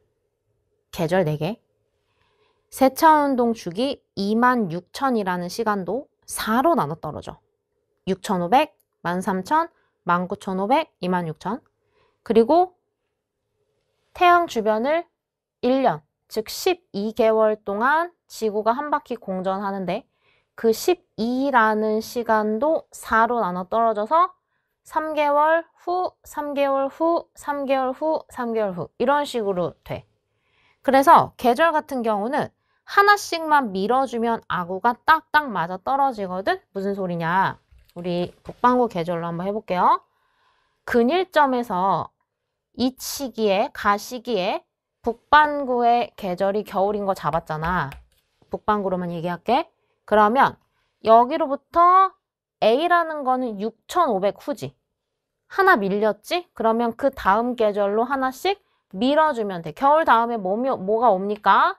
계절 4개. 세차운동 주기 26,000이라는 시간도 4로 나눠 떨어져. 6,500, 13,000, 19,500, 26,000. 그리고 태양 주변을 1년, 즉 12개월 동안 지구가 한 바퀴 공전하는데 그 12라는 시간도 4로 나눠 떨어져서 3개월 후, 3개월 후, 3개월 후, 3개월 후 이런 식으로 돼. 그래서 계절 같은 경우는 하나씩만 밀어주면 아구가 딱딱 맞아 떨어지거든? 무슨 소리냐? 우리 북반구 계절로 한번 해볼게요. 근일점에서 이 시기에, 가시기에 북반구의 계절이 겨울인 거 잡았잖아. 북반구로만 얘기할게. 그러면 여기로부터 A라는 거는 6,500 후지. 하나 밀렸지? 그러면 그 다음 계절로 하나씩 밀어주면 돼. 겨울 다음에 뭐가 옵니까?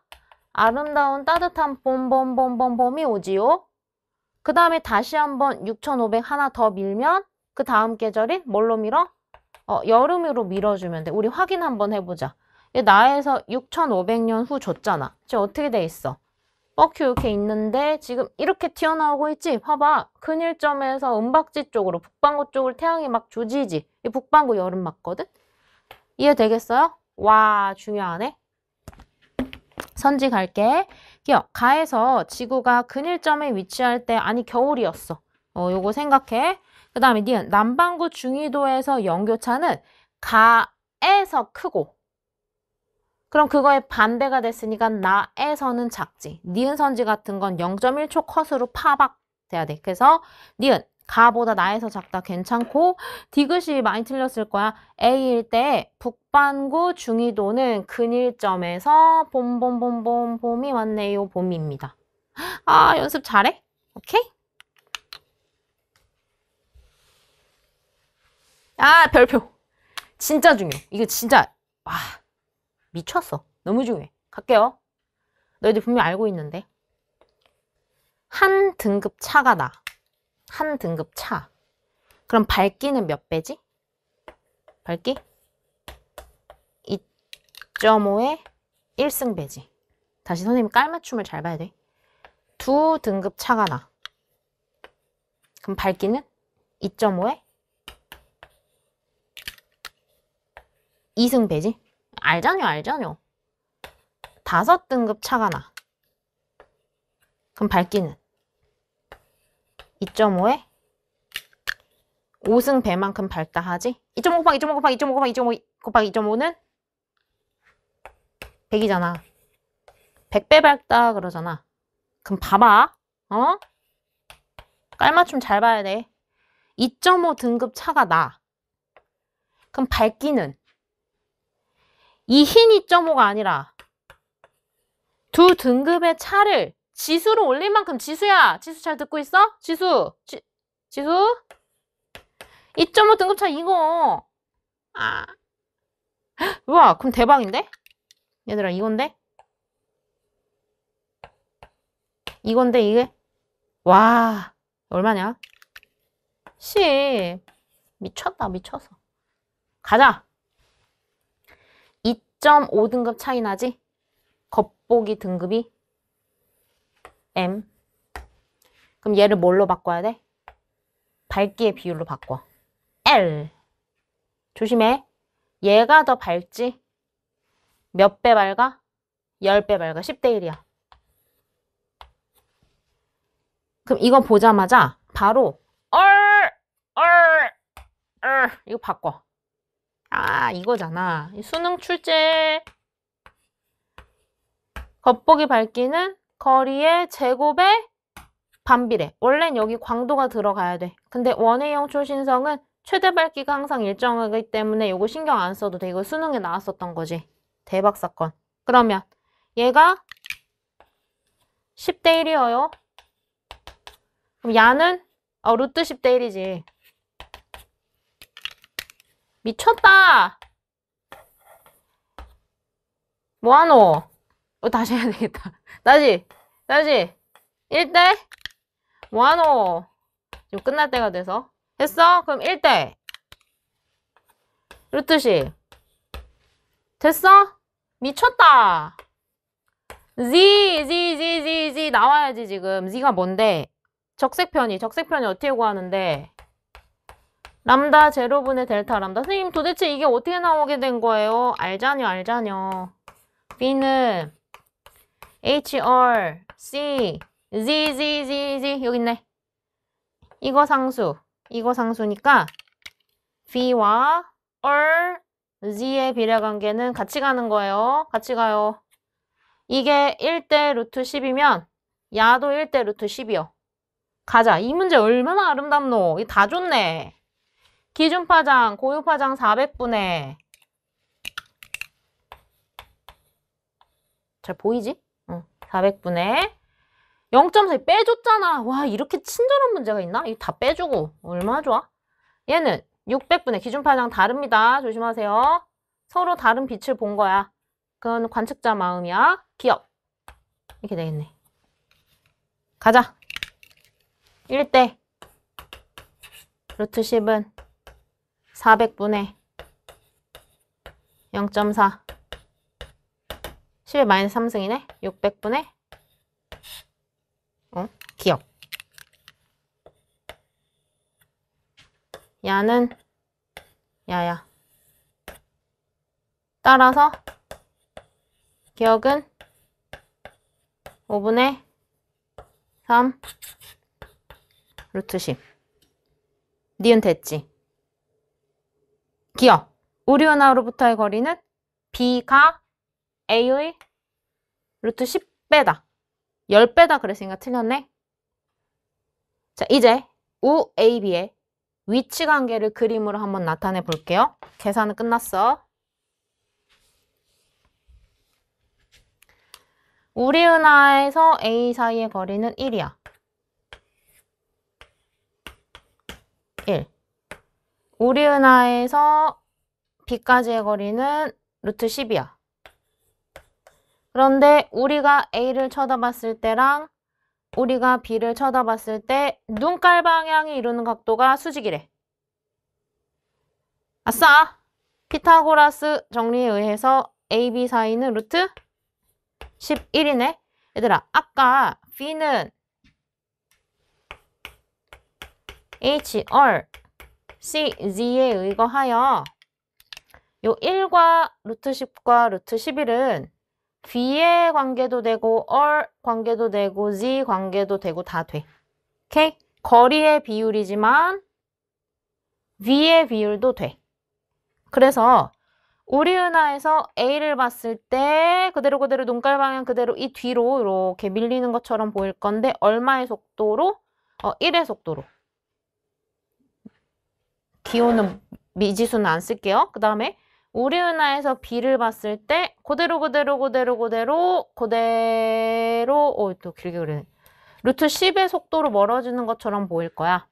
아름다운 따뜻한 봄이 오지요. 그 다음에 다시 한번 6,500 하나 더 밀면 그 다음 계절이 뭘로 밀어? 여름으로 밀어주면 돼. 우리 확인 한번 해보자. 나에서 6,500년 후 줬잖아. 지금 어떻게 돼 있어? 뻑큐 이렇게 있는데 지금 이렇게 튀어나오고 있지? 봐봐. 근일점에서 은박지 쪽으로 북반구 쪽으로 태양이 막 조지지. 이 북반구 여름 맞거든? 이해되겠어요? 와 중요하네. 선지 갈게. 기억. 가에서 지구가 근일점에 위치할 때 아니 겨울이었어. 요거 생각해. 그 다음에 니은 남반구 중위도에서 연교차는 가에서 크고 그럼 그거의 반대가 됐으니까 나에서는 작지. 니은 선지 같은 건 0.1초 컷으로 파박 돼야 돼. 그래서 니은 가보다 나에서 작다 괜찮고 디귿이 많이 틀렸을 거야. A일 때 북반구 중위도는 근일점에서 봄이 왔네요. 봄입니다. 아 연습 잘해? 오케이? 아 별표. 진짜 중요해. 이거 진짜 와 미쳤어. 너무 중요해. 갈게요. 너희들 분명 알고 있는데. 한 등급 차가 나. 한 등급 차. 그럼 밝기는 몇 배지? 밝기? 2.5의 1승배지. 다시 선생님 깔맞춤을 잘 봐야 돼. 두 등급 차가 나. 그럼 밝기는 2.5의 2승배지. 알잖요. 5등급 차가 나. 그럼 밝기는 2.5에 5승 배만큼 밝다 하지? 2.5 곱하기 2.5 곱하기 2.5 곱하기 2.5 곱하기 2.5는 100이잖아. 100배 밝다 그러잖아. 그럼 봐봐. 깔맞춤 잘 봐야 돼. 2.5 등급 차가 나. 그럼 밝기는 이 흰 2.5가 아니라 두 등급의 차를 지수로 올린 만큼 지수야. 지수 잘 듣고 있어? 지수. 지수? 2.5 등급차 이거. 아. 우와, 그럼 대박인데? 얘들아, 이건데? 이건데, 이게? 와, 얼마냐? 10. 미쳤다, 미쳤어. 가자. 2.5 등급 차이 나지? 겉보기 등급이 M. 그럼 얘를 뭘로 바꿔야 돼? 밝기의 비율로 바꿔. L. 조심해. 얘가 더 밝지? 몇 배 밝아? 10배 밝아. 10대 1이야. 그럼 이거 보자마자 바로 이거 바꿔. 아, 이거잖아. 수능 출제. 겉보기 밝기는 거리의 제곱에 반비례. 원래는 여기 광도가 들어가야 돼. 근데 원회형 초신성은 최대 밝기가 항상 일정하기 때문에 이거 신경 안 써도 돼. 이거 수능에 나왔었던 거지. 대박 사건. 그러면 얘가 10대 1이어요. 그럼 야는 루트 10대 1이지. 미쳤다. 뭐하노? 다시 해야 되겠다. 다시 1대 뭐하노? 지금 끝날 때가 돼서 했어? 그럼 1대 루트 10 됐어? 미쳤다. Z 나와야지 지금. Z가 뭔데? 적색편이 어떻게 구하는데? 람다 제로분의 델타 람다. 선생님 도대체 이게 어떻게 나오게 된 거예요? 알자뇨. B는 HR, C, Z 여기 있네. 이거 상수니까 V와 R, Z의 비례관계는 같이 가는 거예요. 같이 가요. 이게 1대 루트 10이면 야도 1대 루트 10이요. 가자. 이 문제 얼마나 아름답노. 이거 다 좋네. 기준파장, 고유파장 400분의 잘 보이지? 400분의 0.4 빼줬잖아. 와, 이렇게 친절한 문제가 있나? 이거 다 빼주고 얼마나 좋아? 얘는 600분의 기준파장 다릅니다. 조심하세요. 서로 다른 빛을 본 거야. 그건 관측자 마음이야. 기억. 이렇게 되겠네. 가자. 1대 루트 10은 400분의 0.4 10의 마이너스 3승이네. 600분의 기억. 야는 야야. 따라서 기억은 5분의 3 루트 10. 니은 됐지? 기억. 우리은하로부터의 거리는 B가 A의 루트 10배다. 10배다 그랬으니까 틀렸네. 자, 이제 우 AB의 위치 관계를 그림으로 한번 나타내 볼게요. 계산은 끝났어. 우리은하에서 A 사이의 거리는 1이야. 1. 우리은하에서 B까지의 거리는 루트 10이야. 그런데 우리가 A를 쳐다봤을 때랑 우리가 B를 쳐다봤을 때 눈깔 방향이 이루는 각도가 수직이래. 아싸! 피타고라스 정리에 의해서 AB 사이는 루트 11이네. 얘들아, 아까 B는 HR, C, Z에 의거하여 요 1과 루트 10과 루트 11은 B의 관계도 되고 R 관계도 되고 Z 관계도 되고 다 돼. 오케이? 거리의 비율이지만 V의 비율도 돼. 그래서 우리은하에서 A를 봤을 때 그대로 눈깔 방향 그대로 이 뒤로 이렇게 밀리는 것처럼 보일 건데 얼마의 속도로? 1의 속도로. 기호는 미지수는 안 쓸게요. 그 다음에 우리 은하에서 B를 봤을 때 그대로 또 길게 그리네. 루트 10의 속도로 멀어지는 것처럼 보일 거야.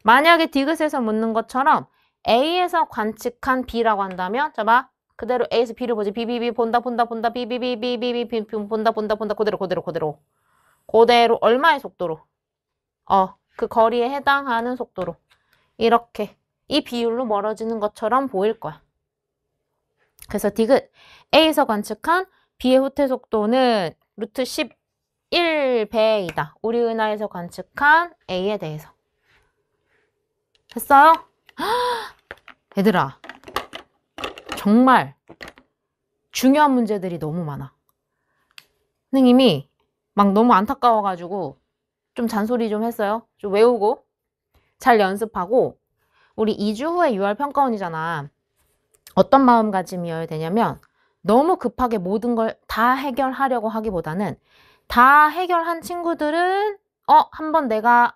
만약에 디귿에서 묻는 것처럼 A에서 관측한 B라고 한다면 자 봐. 그대로 A에서 B를 보지. B 본다 B 본다 그대로 얼마의 속도로? 그 거리에 해당하는 속도로. 이렇게 이 비율로 멀어지는 것처럼 보일 거야. 그래서 디귿 A에서 관측한 B의 후퇴 속도는 루트 11배이다. 우리 은하에서 관측한 A에 대해서. 됐어요? 얘들아, 정말 중요한 문제들이 너무 많아. 선생님이 막 너무 안타까워가지고 좀 잔소리 좀 했어요. 좀 외우고 잘 연습하고 우리 2주 후에 6월 평가원이잖아. 어떤 마음가짐이어야 되냐면 너무 급하게 모든 걸 다 해결하려고 하기보다는 다 해결한 친구들은 한번 내가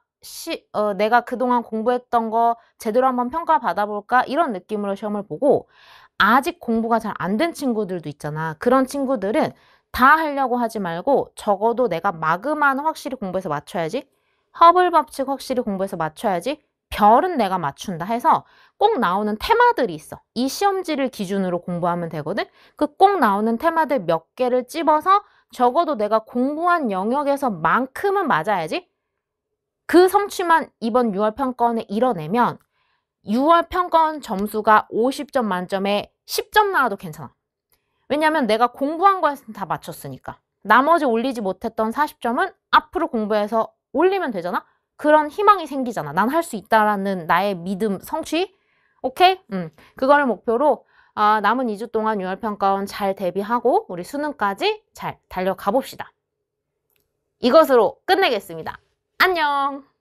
그동안 공부했던 거 제대로 한번 평가 받아볼까? 이런 느낌으로 시험을 보고 아직 공부가 잘 안 된 친구들도 있잖아. 그런 친구들은 다 하려고 하지 말고 적어도 내가 마그마는 확실히 공부해서 맞춰야지. 허블 법칙 확실히 공부해서 맞춰야지. 별은 내가 맞춘다 해서 꼭 나오는 테마들이 있어. 이 시험지를 기준으로 공부하면 되거든. 그 꼭 나오는 테마들 몇 개를 찝어서 적어도 내가 공부한 영역에서만큼은 맞아야지. 그 성취만 이번 6월 평가원에 이뤄내면 6월 평가원 점수가 50점 만점에 10점 나와도 괜찮아. 왜냐면 내가 공부한 거에서는 다 맞췄으니까. 나머지 올리지 못했던 40점은 앞으로 공부해서 올리면 되잖아? 그런 희망이 생기잖아. 난 할 수 있다라는 나의 믿음, 성취? 오케이? 그거를 목표로 남은 2주 동안 6월 평가원 잘 대비하고 우리 수능까지 잘 달려가 봅시다. 이것으로 끝내겠습니다. 안녕!